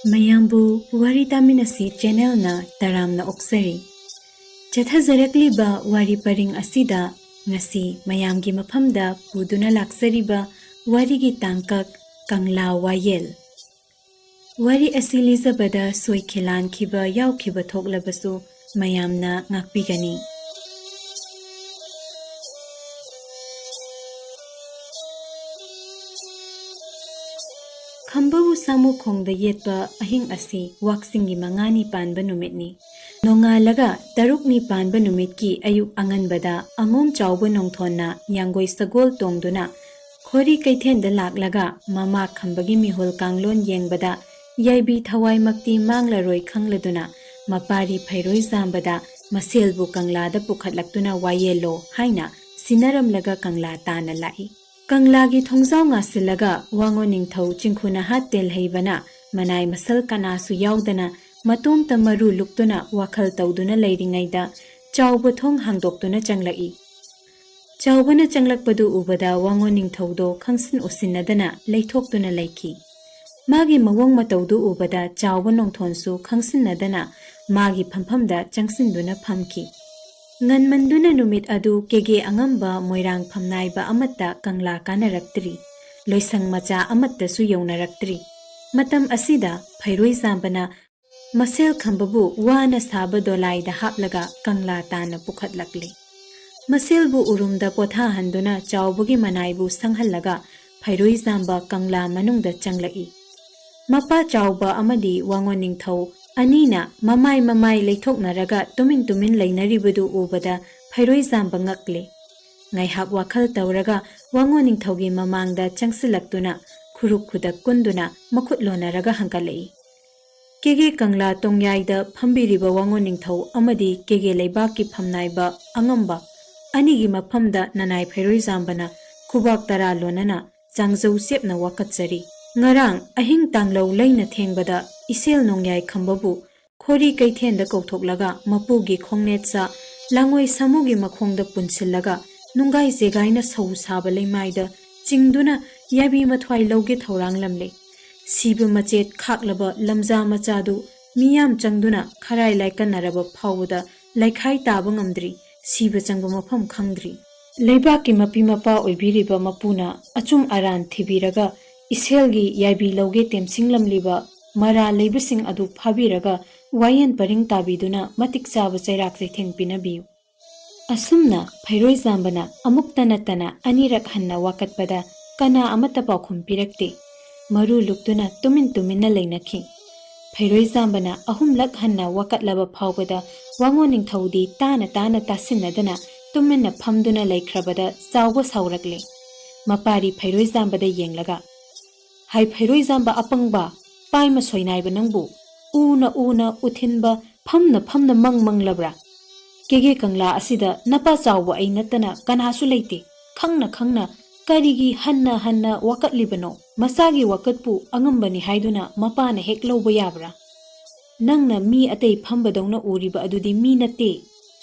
mayambu wari Taminasi channel na taramna oksari. Chathazarakliba wari paring asida ngasi mayamgi maphamda puduna laksariba warigi tangkak Kangla Wayel. Wari asilizabada soikilan kiba yaukiba thoklabasu mayamna ngakpigani. Kambawu samu khongda yetba ahing asi waksingi mangani panba numitni. Nongalaga tarukni panba numitki ayuk anganbada angom chawba nongthonna yangoi sagol tongduna khori kaithenda laklaga mama khambagi mihol kanglon yengbada yaibi thawai makti manglaroi khangladuna mapari phairoi zambada maselbu kanglada pukhatlaktuna wayelo haina sinaramlaga kangla tana lai. Kanglagi thongzau ngasilaga wango ningthau chingkhuna hatel heibana manai masal kanasu yaudana matom tamaru luktuna wakhal tawduna leiringaida chawba thong hangdoktuna changlai. Chawbana changlakpadu ubada wango ningthaudo khangsin usinnadana leithoktuna leiki. Magi mawong matawdu ubada chawba nongthonsu khangsinnadana magi phamphamda changsinduna phamki. Nganmanduna numit adu kege angamba moirang phamnaiba amatta kangla kanaraktri loisang macha amatta su yaunaraktri matam asida phairoi zambana masel khambabu wana saba dolaida haplaga kangla tana pukhatlakle maselbu urumda potha handuna chawbugi manaibu sanghallaga phairoi zamba kangla manungda changlai mapa chawba amadi wango ningthau Anina mamai leithoknaraga tumin leinaribadu ubada phairoi zamba ngakle. Ngaihak wakhal tawraga wango ningthaugi mamangda changsilaktuna khuruk khudak kunduna makhutlonaraga hankalei. Kege kangla tongyaida phambiriba wango ningthau amadi kege leibaki phamnaiba angamba anigi maphamda nanai phairoi zambana khubak tara lonana changjau sepna wakatsari. Ngarang ahing tanglau leina thengbada isel nongyai khambabu khori kaithenda kauthoklaga mapugi khongnetsa langoi samugi makhongda punsillaga nungai jegaina sau saba leimaida chingduna yabi mathwai loge thorang lamle sibu machet khaklaba lamja machadu miyam changduna kharai laikanaraba phawda laikhai taba ngamdri sibu changba mafam khangdri leibaki mapi mapa oibiriba mapuna achum aran thibiraga Iselgi yaibi loge temsinglamliba mara leibising adu phabiraga wayen paring tabiduna matik chaba chairak theng pinabiu. Asumna phairoi zambana amuktanatana anirak hanna wakatpada kana amata paukhum pirakte maru luktuna tuminna leinakhi. Phairoi zambana ahumlak hanna wakatlaba phawbada wango ningthaudi tana tasinnadana tuminna phamduna laikhrabada chawba saurakle. Mapari phairoi zambada yenglaga Hai phairoi zamba apangba paima soinaiba nangbu una uthinba phamna mang labra kege kangla asida napa chawba ai natana kanasu leite khangna karigi hanna wakatlibano masagi wakatpu angambani haiduna mapana hek lawba yabra nangna mi atei phambadongna uriba adudi mi nate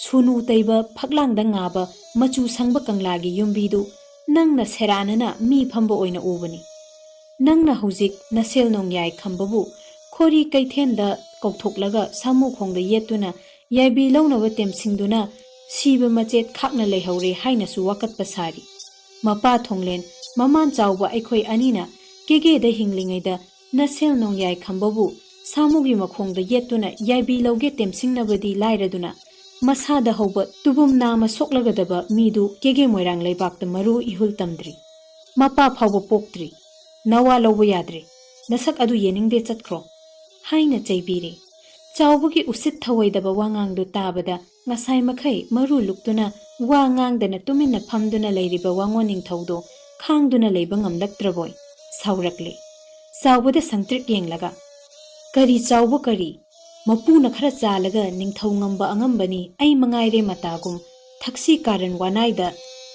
sunu taiba phaklangda ngaba machu sangba kanglagi yumbidu nangna seranana mi phamba oina ubani Nangna hujik nasel nongyai khambabu khori kaithenda kauthoklaga samu khongda yetuna yaibi lawnaba temsingduna siba machet khakna leihore haina su wakat pasari mapa thonglen maman chawba aikhoi anina kege da hinglingaida nasel nongyai khambabu samugi makhongda yetuna yaibi lawge temsingnabadi lairaduna masada hoba tubum nama soklagadaba midu kege moirang leibakta maru ihul tamdri mapa phawba poktri Nawa lawba yadre nasak adu yeningde chatkro haina chaibire chawbugi usit thawaidaba wangangdu tabada ngasai makhai maru luktuna wangangdana tuminna phamduna leiriba wango ningthaudo khangduna leiba ngamlaktraboi saurakle chawbada sangtrik yenglaga kari chawbu kari mapuna khara chalaga ningthau ngamba angambani ai mangaire matagum thaksi karan wanaida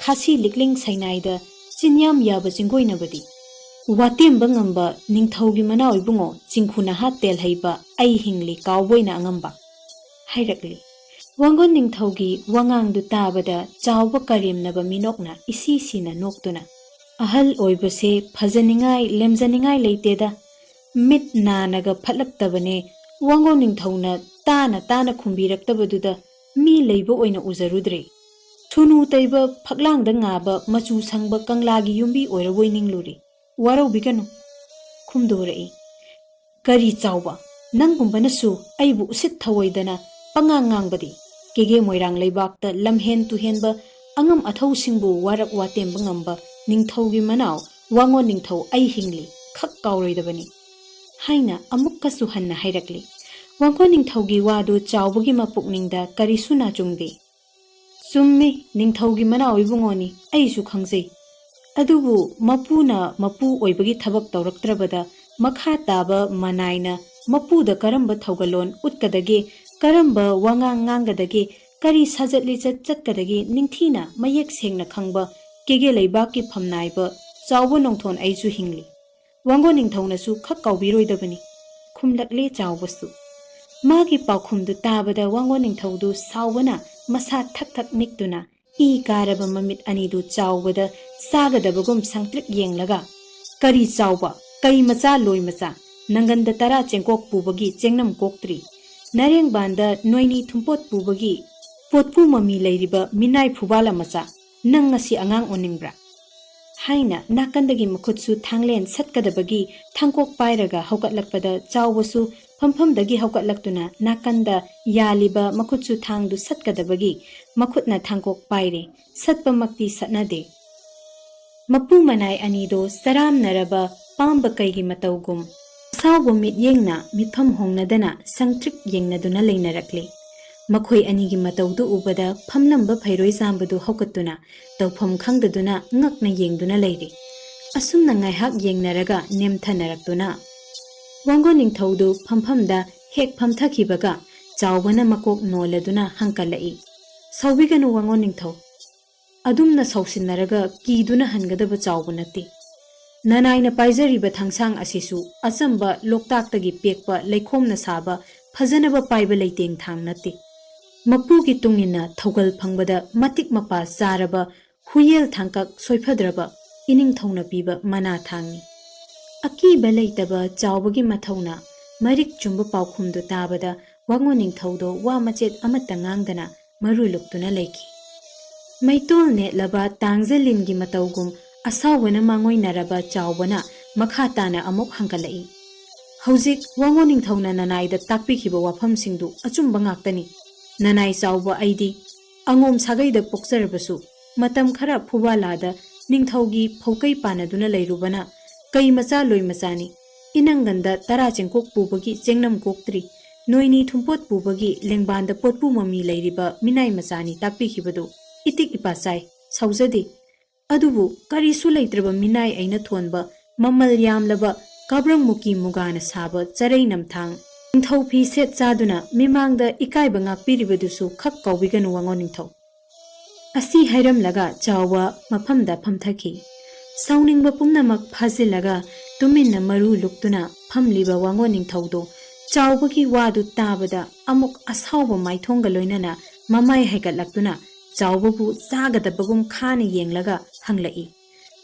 khasi likling sainaida chinyam yaba jingoinabadi Watemba ngamba ningthaugi mana oibungo chingkhuna hatel heiba ai hingli kawboina angamba hairakli wangon ningthaugi wangangdu tabada chawba karimnaba minokna isi sina noktuna ahal oibase phajaningai lemjaningai leiteda Mit naanaga phatlaktabane Wangon ningthawna taana khumbiraktabaduda mi leiba oina uzarudre. Thunu taiba phaklangda ngaba machu sangba kanglagi yumbi oiraboi ningluri. Warau khumdorai. Kari chawba nangumbanasu aibu usit thawaidana pangangangbadi kege moirang leibakta lamhen tuhenba angam athau singbu warak watemba ngamba ningthawgi manaw Wangon ningthaw ai hingli khak kawroidabani haina amukkasu hanna hairakli Wangon ningthawgi wadu chawbagi mapukningda karisu na chungde summi ningthawgi manaw ibungoni aisu khangjai adubu mapuna mapu oibagi thabak tawraktrabada makha taba manaina mapuda karamba thawgalon utkadage karamba wangang ngangadage kari sajatli chatkadage ningthina mayek sengna khangba kege leibaki phamnaiba chawbo nongthon aisu hingli Wangon ningthawnasu khak kawbiroidabani khumlakle chawbasu magi paukhumdu tabada Wangon ningthawdu sawbana masa thak niktuna I karaba mamit anidu chawbada sagadabagum sangtrik yenglaga kari chawba kai macha loi macha nanganda tara chengkok pubagi chengnam koktri nareng banda noini thumpot pubagi potpu mami leiriba minai phubala macha nang ngasi angang oningbra haina nakandagi makhutsu thanglen satkadabagi thangkok pairaga haukatlakpada chawbasu phamdagi haukatlakuna nakanda yaliba makhutsu thangdu satkadabagi makhutna thangkok paire satpamakti satnade mapu manai anido saram naraba pamba kaigi matawgum sawbo mit yengna mitpham hongnadana sangtrik yengnaduna leinarakle makhoi anigi matawdu ubada phamlamba phairoi jambadu haukatuna tawpham khangdaduna ngakna yengduna leiri asumna ngaihak yengnaraga nemthanarakduna Wangon ningthawdu phamda hek phamthakibaga chawbana makok noladuna hangkalai sawbiganu Wangon ningthaw adumna sawsinnaraga kiduna hangadaba chawbanati Nanaina paizariba thangsang asisu asamba loktaktagi pekpa leikhomna saba phajanaba paiba leiteng thang nati mapugi tungina thogal phangbada matik mapa charaba huyel thangkak soifadraba ining thawna piba mana thangni akiba leitaba chawbagi mathawna marik chumba paukhumdu tabada Wangon ningthawdo wa machet amata ngangdana maru luktuna leiki maitol netlaba tangzalingi matawgum asawena mangoi naraba chawbana makhatana amok hangkalai hojik Wangon ningthawna nanaida takpikhiba wafamsingdu achumba ngaktani nanai chawba aidi angom sagaida pokjarabasu matam khara phubalada ningthawgi phaukai panaduna leirubana kai macha loi machani inanganda tara chengkok pubagi chengnam koktri noini thumpot pubagi lengbanda potpu mami leiriba minai machani takpikhibadu itik ipasai saujadi adubu karisu leitraba minai aina thonba mamal yamlaba kabrang muki mugana saba charei namthang ningthau phi set chaduna mimangda ikaiba ngakpiribadusu khak kawbiganu Wangon ningthau asi hairam laga chawwa maphamda phamthaki sauningba pumnamak phajilaga tuminna maru luktuna phamliba Wangon ningthaudo chawbagi wadu tabada amuk asawba maithongga loinana mamai haikatlaktuna chawbabu chagadabagum khana yenglaga hanglai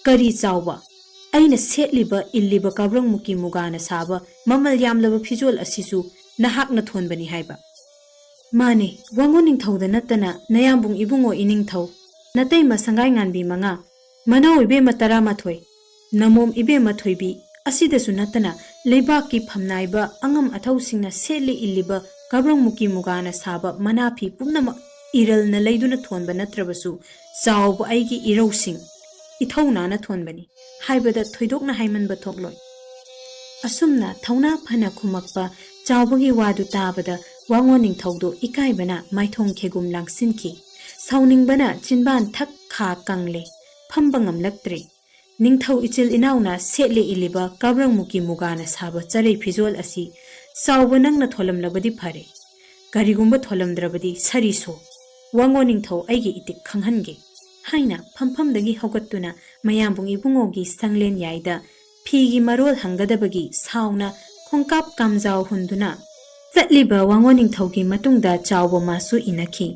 kari chawba aina setliba illiba kabrang muki mugana saba mamal yamlaba phijol asisu nahakna thonbani haiba mane Wangon ningthauda natana nayambung ibungo iningthau natai masangai nganbi manga manaw ibe matara mathoi namom ibe mathoibi asidasu natana leibaki phamnaiba angam athau singna setli illiba kabrang muki mugana saba manapi pumnama iral na leiduna thonba natrabasu chawba aigi irosing ithawna na thonbani haibada thoidokna haimanba thokloi asumna thawna phana khumakpa chawbagi wadu tabada Wangon ningthawdo ikaibana maithong khegum langsinki sauningbana chinban thak kha kangle phamba ngamlaktre ningthau ichil inauna setli iliba kabrang muki mugana saba charei phijol asi chawba nangna tholamlabadi phare karigumba tholamdrabadi sariso Wangon ningthau aigi itik khanghange haina phamdagi haugattuna mayambung ibungogi sanglen yaida phigi marol hangadabagi sauna khongkap kamjau hunduna chatliba Wangon ningthaugi matungda chawba masu inaki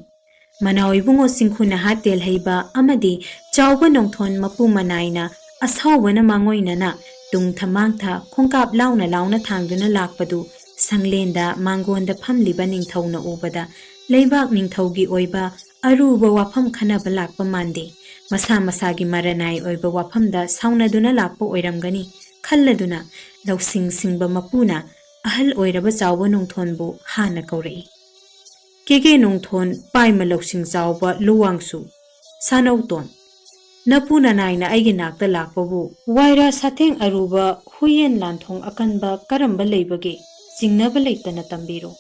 manaw ibungo singkhuna hatel heiba amadi chawba nongthon mapu manaina asawbana mangoinana tung thamang tha khongkap launa launa thangduna lakpadu sanglenda mangonda phamliba ningthawna ubada leibak ningthawgi oiba aruba wafam khanaba lakpa mande masa masagi maranai oiba wafamda saunaduna lakpa oiramgani khalladuna lausing singba mapuna ahal oiraba chawba nongthonbu hana kaurei kege nongthon paima lausing chawba luwangsu sanauton napuna naina aigi nakta lakpabu waira satheng aruba huyen lanthong akanba karamba leibage jingnaba leitana tambiro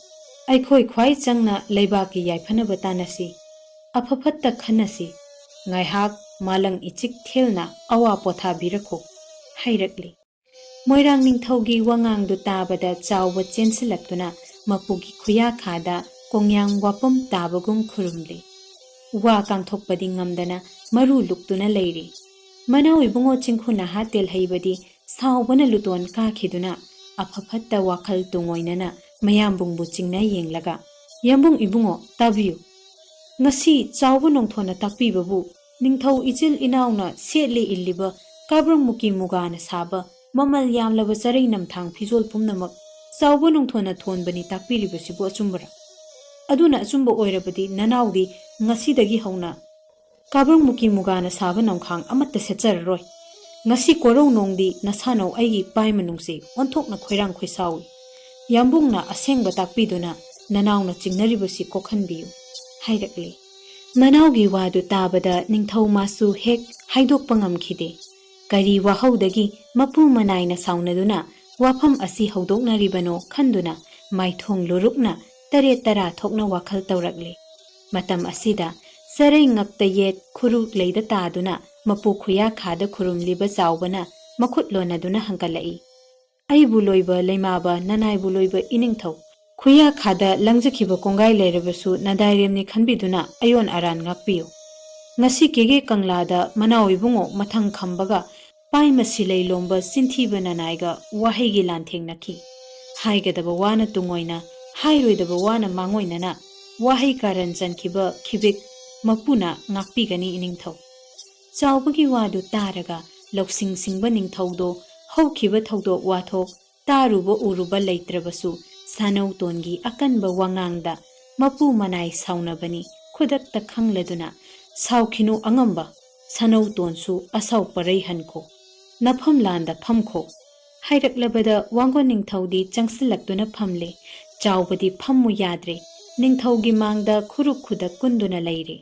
aikhoi khwai changna leibaki yaifanaba tanasi afafatta khanasi ngaihak malang ichik thelna awa potha birakho hairakli moirang ningthaugi wangangdu tabada chawba chensilaktuna mapugi khuya khada kongyang wapam tabagum khurumli wa kangthokpadi ngamdana maru luktuna leiri manau ibungo chingkhuna hatel haibadi saubana luton ka khiduna afafatta wakhal tungoinana mayam bungbu chingna yenglaga yambung ibungo tabiu ngasi chawba nongthona takpibabu ningthau ichil inauna setle illiba kabrang muki mugana saba mamal yamlaba charai namthang phijol pumnamak chawba nongthona thonbani takpiribasibu achumbara aduna achumba oirabadi nanaudi ngasidagi hauna kabrang muki mugana saba namkhang amatta sechararoi ngasi korau nongdi nasanau aigi pai manungse onthokna khoirang khoisawi yambungna asengba takpiduna nanauna chingnaribasi kokhanbiu hairakli manaugi wadu tabada ningthau masu hek haidokpa ngamkhide kari wahaudagi mapu manaina saunaduna wafam asi haudoknaribano khanduna maithong lurukna tare tara thokna wakhal tawrakle matam asida sarai ngakta yet khuruk leida taduna mapu khuya khada khurumliba chawbana makhut lonaduna hankalai ai buloiba leimaba nanai buloiba iningthau khuya khada langjakhiba kongai leirabasu nadairemni khanbiduna ayon aran ngakpiyo ngasi kege kanglada manau ibungo mathang khambaga paima silai lomba sinthiba nanaiga waheigi lanthengnaki haigadaba wana tungoina hairoidaba wana mangoinana wahei karan jankhiba khibik mapuna ngakpigani iningthau chawbagi wadu taraga loksing singba ningthaudo hokhiba thawdok wathok taruba uruba leitrabasu sanau tongi akanba wangangda mapu manai saunabani khudakta khangladuna saukhinu angamba sanau tonsu asau parei hanko nafam landa phamkho hairaklabada wango ningthaudi changsilaktuna phamle chawbadi phammu yadre ningthaugi mangda khuruk khudak kunduna leire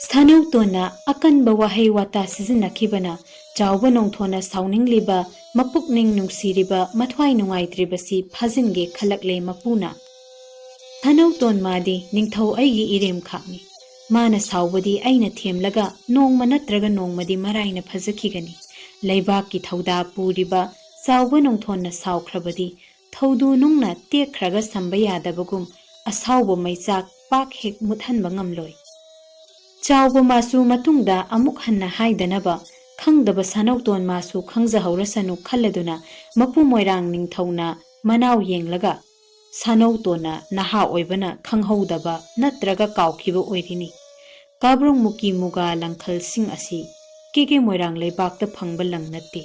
sanau tona akanba wahei wata sizinakibana chawba nongthona sauningliba mapukning nungsiriba mathwai nungaitribasi phajinge khalakle mapuna sanau ton madi ningthau aigi irem khakni mana saubadi aina themlaga nongma natraga nongmadi maraina phajakhigani leibak ki thauda puriba chawba nongthona saukhrabadi thaudu nungna tekkhraga samba yadabagum asauba maichak pak hek muthanba ngamloi chawba masu matungda amuk hanna haidanaba khangdaba sanau ton masu khangja haurasanu khalladuna mapu moirang ningthauna manau yenglaga sanau tona naha oibana khanghaudaba natraga kaukhiba oirini kabrung muki muga langkhal sing asi kege moirang leibakta phangba langnati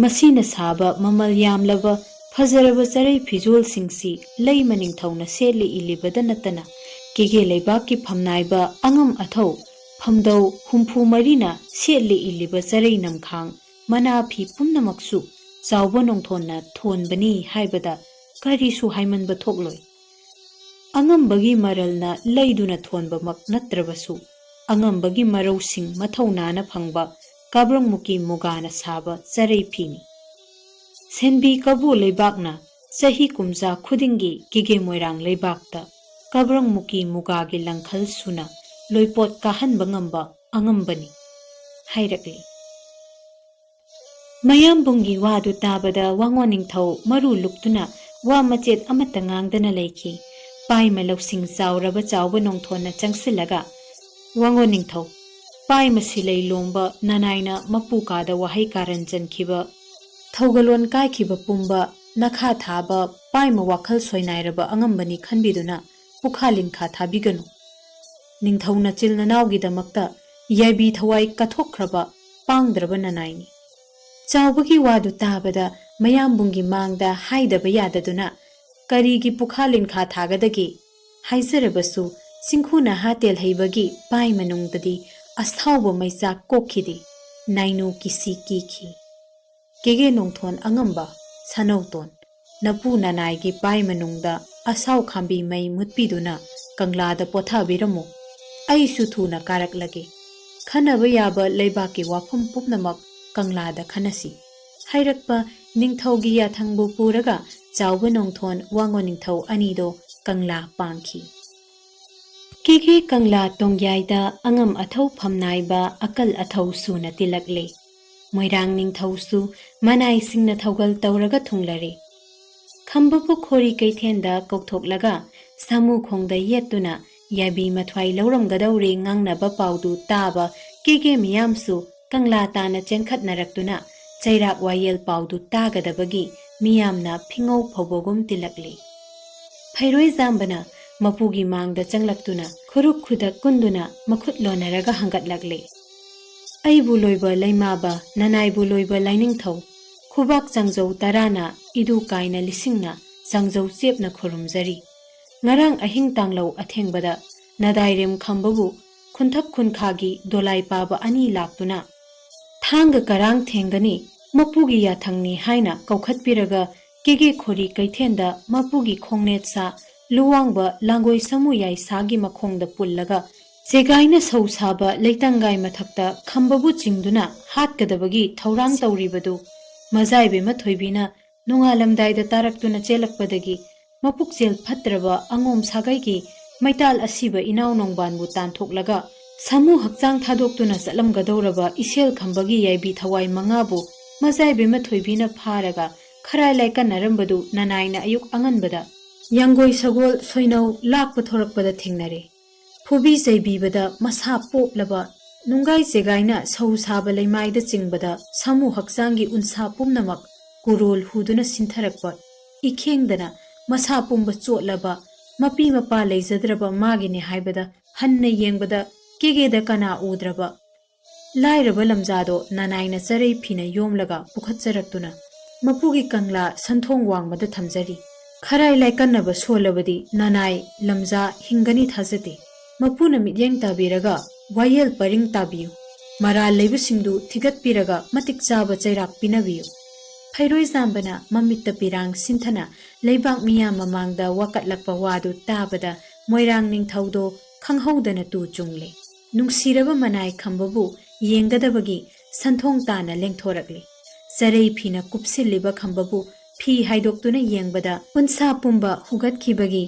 masina saba mamal yamlaba fajaraba charai phijol singsi leimaning thauna seli ilibada natana kege leibaki phamnaiba angam athau phamdau humpu marina seli iliba charai namkhang mana phi pumnamaksu chawba nongthonna thonbani haibada karisu haimanba thokloi angambagi maralna leiduna thonbamak natrabasu angambagi marosing mathaunana phangba kabrang muki mugana saba charai phini senbi kabu leibakna sahi kumja khudingi kige moirang leibakta kabrang muki mugagi langkhal suna loipot kahanba ngamba angambani hairakli mayam bungi wadu tabada wangoning thau maru luktuna wa machet amata ngangdana leiki paima loksing chawraba chawba nongthona changsilaga wangoning thau paima silai lomba nanaina mapukada wahai karan jankhiba thaugalon kaikhiba pumba nakha thaba paima wakhal soinairaba angambani khanbiduna pukhalin kha thabiganu ningthauna chilna nawgi damakta yaibi thawai kathokhraba pangdraba nanaini ꯆꯥꯎꯕꯒꯤ ꯋꯥꯗꯨ ꯇꯥꯕꯗ ꯃꯌꯥꯝꯕꯨꯡꯒꯤ ꯃꯥꯡꯗ ꯍꯥꯏꯗꯕ ꯌꯥꯗꯗꯨꯅ ꯀꯔꯤꯒꯤ ꯄꯨꯈꯥ ꯂꯤꯟꯈꯥ ꯊꯥꯒꯗꯒꯦ ꯍꯥꯏꯖꯔꯕꯁꯨ ꯆꯤꯡꯈꯨꯅ ꯍꯥꯇꯦꯜ ꯍꯩꯕꯒꯤ ꯄꯥꯏ ꯃꯅꯨꯡꯗꯗꯤ ꯑꯁꯥꯎꯕ ꯃꯩꯆꯥꯛ ꯀꯣꯛꯈꯤꯗꯦ ꯅꯥꯏꯅꯨ ꯀꯤꯁꯤ ꯀꯤꯈꯤ ꯀꯦꯒꯦ ꯅꯣꯡꯊꯣꯟ ꯑꯉꯝꯕ ꯁꯅꯧꯇꯣꯟ ꯅꯄꯨ ꯅꯅꯥꯏꯒꯤ ꯄꯥꯏ ꯃꯅꯨꯡꯗ ꯑꯁꯥꯎ ꯈꯥꯝꯕꯤ ꯃꯩ ꯃꯨꯠꯄꯤꯗꯨꯅ ꯀꯪꯂꯥꯗ ꯄꯣꯊꯥꯕꯤꯔꯝꯃꯨ ꯑꯩꯁꯨ ꯊꯨꯅ ꯀꯥꯔꯛꯂꯒꯦ ꯈꯟꯅꯕ ꯌꯥꯕ ꯂꯩꯕꯥꯛꯀꯤ ꯋꯥꯐꯝ ꯄꯨꯝꯅꯃꯛ ꯀꯪꯂꯥꯗ ꯈꯟꯅꯁꯤ ꯍꯥꯏꯔꯛꯄ ꯅꯤꯡꯊꯧꯒꯤ ꯌꯥꯊꯪꯕꯨ ꯄꯨꯔꯒ ꯆꯥꯎꯕ ꯅꯣꯡꯊꯣꯟ ꯋꯥꯡꯉꯣ ꯅꯤꯡꯊꯧ ꯑꯅꯤꯗꯣ ꯀꯪꯂꯥ ꯄꯥꯡꯈꯤ ꯀꯦꯒꯦ ꯀꯪꯂꯥ ꯇꯣꯡꯌꯥꯏꯗ ꯑꯉꯝ ꯑꯊꯧ ꯐꯝꯅꯥꯏꯕ ꯑꯀꯜ ꯑꯊꯧ ꯁꯨꯅ ꯇꯤꯜꯂꯛꯂꯦ ꯃꯣꯏꯔꯥꯡ ꯅꯤꯡꯊꯧꯁꯨ ꯃꯅꯥꯏꯁꯤꯡꯅ ꯊꯧꯒꯜ ꯇꯧꯔꯒ ꯊꯨꯡꯂꯔꯦ ꯈꯝꯕꯕꯨ ꯈꯣꯔꯤ ꯀꯩꯊꯦꯟꯗ ꯀꯧꯊꯣꯛꯂꯒ ꯁꯥꯃꯨ ꯈꯣꯡꯗ ꯌꯦꯠꯇꯨꯅ ꯌꯥꯏꯕꯤ ꯃꯊ꯭ꯋꯥꯏ ꯂꯧꯔꯝꯒꯗꯧꯔꯦ ꯉꯥꯡꯅꯕ ꯄꯥꯎꯗꯨ ꯇꯥꯕ ꯀꯦꯒꯦ ꯃꯤꯌꯥꯝꯁꯨ ꯀꯪꯂꯥ ꯇꯥꯅ ꯆꯦꯟꯈꯠꯅꯔꯛꯇꯨꯅ ꯆꯩꯔꯥꯛ ꯋꯥꯌꯦꯜ ꯄꯥꯎꯗꯨ ꯇꯥꯒꯗꯕꯒꯤ ꯃꯤꯌꯥꯝꯅ ꯐꯤꯉꯧ ꯐꯧꯕꯒꯨꯝ ꯇꯤꯜꯂꯛꯂꯤ ꯐꯩꯔꯣꯏꯖꯥꯝꯕꯅ ꯃꯄꯨꯒꯤ ꯃꯥꯡꯗ ꯆꯪꯂꯛꯇꯨꯅ ꯈꯨꯔꯨꯛ ꯈꯨꯗꯛ ꯀꯨꯟꯗꯨꯅ ꯃꯈꯨꯠ ꯂꯣꯟꯅꯔꯒ ꯍꯪꯒꯠꯂꯛꯂꯦ ꯑꯩꯕꯨ ꯂꯣꯏꯕ ꯂꯩꯃꯥꯕ ꯅꯅꯥꯏꯕꯨ ꯂꯣꯏꯕ ꯂꯥꯏꯅꯤꯡꯊꯧ ꯈꯨꯕꯥꯛ ꯆꯥꯡꯖꯧ ꯇꯔꯥꯅ ꯏꯗꯨ ꯀꯥꯏꯅ ꯂꯤꯁꯤꯡꯅ ꯆꯥꯡꯖꯧ ꯆꯦꯞꯅ ꯈꯨꯔꯨꯝꯖꯔꯤ ꯉꯔꯥꯡ ꯑꯍꯤꯡ ꯇꯥꯡꯂꯧ ꯑꯊꯦꯡꯕꯗ ꯅꯗꯥꯏꯔꯦꯝ ꯈꯝꯕꯕꯨ ꯈꯨꯟꯊꯛ ꯈꯨꯟꯈꯥꯒꯤ ꯗꯣꯂꯥꯏ ꯄꯥꯕ ꯑꯅꯤ ꯂꯥꯛꯇꯨꯅ ꯊꯥꯡꯒ ꯀꯔꯥꯡ ꯊꯦꯡꯒꯅꯤ ꯃꯄꯨꯒꯤ ꯌꯥꯊꯪꯅꯤ ꯍꯥꯏꯅ ꯀꯧꯈꯠꯄꯤꯔꯒ ꯀꯦꯒꯦ ꯈꯣꯔꯤ ꯀꯩꯊꯦꯟꯗ ꯃꯄꯨꯒꯤ ꯈꯣꯡꯅꯦꯠ ꯁꯥ ꯂꯨꯋꯥꯡꯕ ꯂꯥꯡꯒꯣꯏ ꯁꯃꯨ ꯌꯥꯏꯁꯥꯒꯤ ꯃꯈꯣꯡꯗ ꯄꯨꯜꯂꯒ ꯆꯦꯒꯥꯏꯅ ꯁꯧ ꯁꯥꯕ ꯂꯩꯇꯪꯒꯥꯏ ꯃꯊꯛꯇ ꯈꯝꯕꯕꯨ ꯆꯤꯡꯗꯨꯅ ꯍꯥꯠꯀꯗꯕꯒꯤ ꯊꯧꯔꯥꯡ ꯇꯧꯔꯤꯕꯗꯨ ꯃꯖꯥꯏꯕꯦꯝꯃ ꯊꯣꯏꯕꯤꯅ ꯅꯣꯡꯉꯥꯜꯂꯝꯗꯥꯏꯗ ꯇꯥꯔꯛꯇꯨꯅ ꯆꯦꯜꯂꯛꯄꯗꯒꯤ ꯃꯄꯨꯛꯆꯦꯜ ꯐꯠꯇ꯭ꯔꯕ ꯑꯉꯣꯝ ꯁꯥꯒꯩꯒꯤ ꯃꯩꯇꯥꯜ ꯑꯁꯤꯕ ꯏꯅꯥꯎ ꯅꯣꯡꯕꯥꯟꯕꯨ ꯇꯥꯟꯊꯣꯛꯂꯒ ꯁꯥꯃꯨ ꯍꯛꯆꯥꯡ ꯊꯥꯗꯣꯛꯇꯨꯅ ꯆꯠꯂꯝꯒꯗꯧꯔꯕ ꯏꯁꯦꯜ ꯈꯝꯕꯒꯤ ꯌꯥꯏꯕꯤ ꯊꯋꯥꯏ ꯃꯉꯥꯕꯨ ꯃꯖꯥꯏꯕꯦꯝꯃ ꯊꯣꯏꯕꯤꯅ ꯐꯥꯔꯒ ꯈꯔꯥꯏ ꯂꯥꯏꯀꯟꯅꯔꯝꯕꯗꯨ ꯅꯅꯥꯏꯅ ꯑꯌꯨꯛ ꯑꯉꯟꯕꯗ ꯌꯥꯡꯒꯣꯏ ꯁꯒꯣꯜ ꯁꯣꯏꯅꯧ ꯂꯥꯛꯄ ꯊꯣꯔꯛꯄꯗ ꯊꯦꯡꯅꯔꯦ ꯐꯨꯕꯤ ꯆꯩꯕꯤꯕꯗ ꯃꯁꯥ ꯄꯣꯞꯂꯕ ꯅꯨꯡꯒꯥꯏ ꯆꯦꯒꯥꯏꯅ ꯁꯧ ꯁꯥꯕ ꯂꯩꯃꯥꯏꯗ ꯆꯤꯡꯕꯗ ꯁꯥꯃꯨ ꯍꯛꯆꯥꯡꯒꯤ ꯎꯟꯁꯥ ꯄꯨꯝꯅꯃꯛ ꯀꯨꯔꯣꯜ ꯍꯨꯗꯨꯅ ꯁꯤꯟꯊꯔꯛꯄ ꯏꯈꯦꯡꯗꯅ ꯃꯁꯥ ꯄꯨꯝꯕ ꯆꯣꯠꯂꯕ ꯃꯄꯤ ꯃꯄꯥ ꯂꯩꯖꯗ꯭ꯔꯕ ꯃꯥꯒꯤꯅꯦ ꯍꯥꯏꯕꯗ ꯍꯟꯅ ꯌꯦꯡꯕꯗ ꯀꯦꯒꯦꯗ ꯀꯅꯥ ꯎꯗ꯭ꯔꯕ ꯂꯥꯏꯔꯕ ꯂꯝꯖꯥꯗꯣ ꯅꯅꯥꯏꯅ ꯆꯔꯩ ꯐꯤꯅ ꯌꯣꯝꯂꯒ ꯄꯨꯈꯠꯆꯔꯛꯇꯨꯅ ꯃꯄꯨꯒꯤ ꯀꯪꯂꯥ ꯁꯟꯊꯣꯡ ꯋꯥꯡꯃꯗ ꯊꯝꯖꯔꯤ ꯈꯔꯥꯏ ꯂꯥꯏꯀꯟꯅꯕ ꯁꯣꯜꯂꯕꯗꯤ ꯅꯅꯥꯏ ꯂꯝꯖꯥ ꯍꯤꯡꯒꯅꯤ ꯊꯥꯖꯗꯦ ꯃꯄꯨꯅ ꯃꯤꯠꯌꯦꯡ ꯇꯥꯕꯤꯔꯒ ꯋꯥꯌꯦꯜ ꯄꯔꯤꯡ ꯇꯥꯕꯤꯌꯨ ꯃꯔꯥꯜ ꯂꯩꯕꯁꯤꯡꯗꯨ ꯊꯤꯒꯠꯄꯤꯔꯒ ꯃꯇꯤꯛ ꯆꯥꯕ ꯆꯩꯔꯥꯛ ꯄꯤꯅꯕꯤꯌꯨ ꯐꯩꯔꯣꯏꯖꯥꯝꯕꯅ ꯃꯃꯤꯠꯇ ꯄꯤꯔꯥꯡ ꯁꯤꯟꯊꯅ ꯂꯩꯕꯥꯛ ꯃꯤꯌꯥꯝ ꯃꯃꯥꯡꯗ ꯋꯥꯀꯠꯂꯛꯄ ꯋꯥꯗꯨ ꯇꯥꯕꯗ ꯃꯣꯏꯔꯥꯡ ꯅꯤꯡꯊꯧꯗꯣ ꯈꯪꯍꯧꯗꯅ ꯇꯨ ꯆꯨꯡꯂꯦ ꯅꯨꯡꯁꯤꯔꯕ ꯃꯅꯥꯏ ꯈꯝꯕꯕꯨ ꯌꯦꯡꯒꯗꯕꯒꯤ ꯁꯟꯊꯣꯡ ꯇꯥꯅ ꯂꯦꯡꯊꯣꯔꯛꯂꯦ ꯆꯔꯩ ꯐꯤꯅ ꯀꯨꯞꯁꯤꯜꯂꯤꯕ ꯈꯝꯕꯕꯨ ꯐꯤ ꯍꯥꯏꯗꯣꯛꯇꯨꯅ ꯌꯦꯡꯕꯗ ꯎꯟꯁꯥ ꯄꯨꯝꯕ ꯍꯨꯒꯠꯈꯤꯕꯒꯤ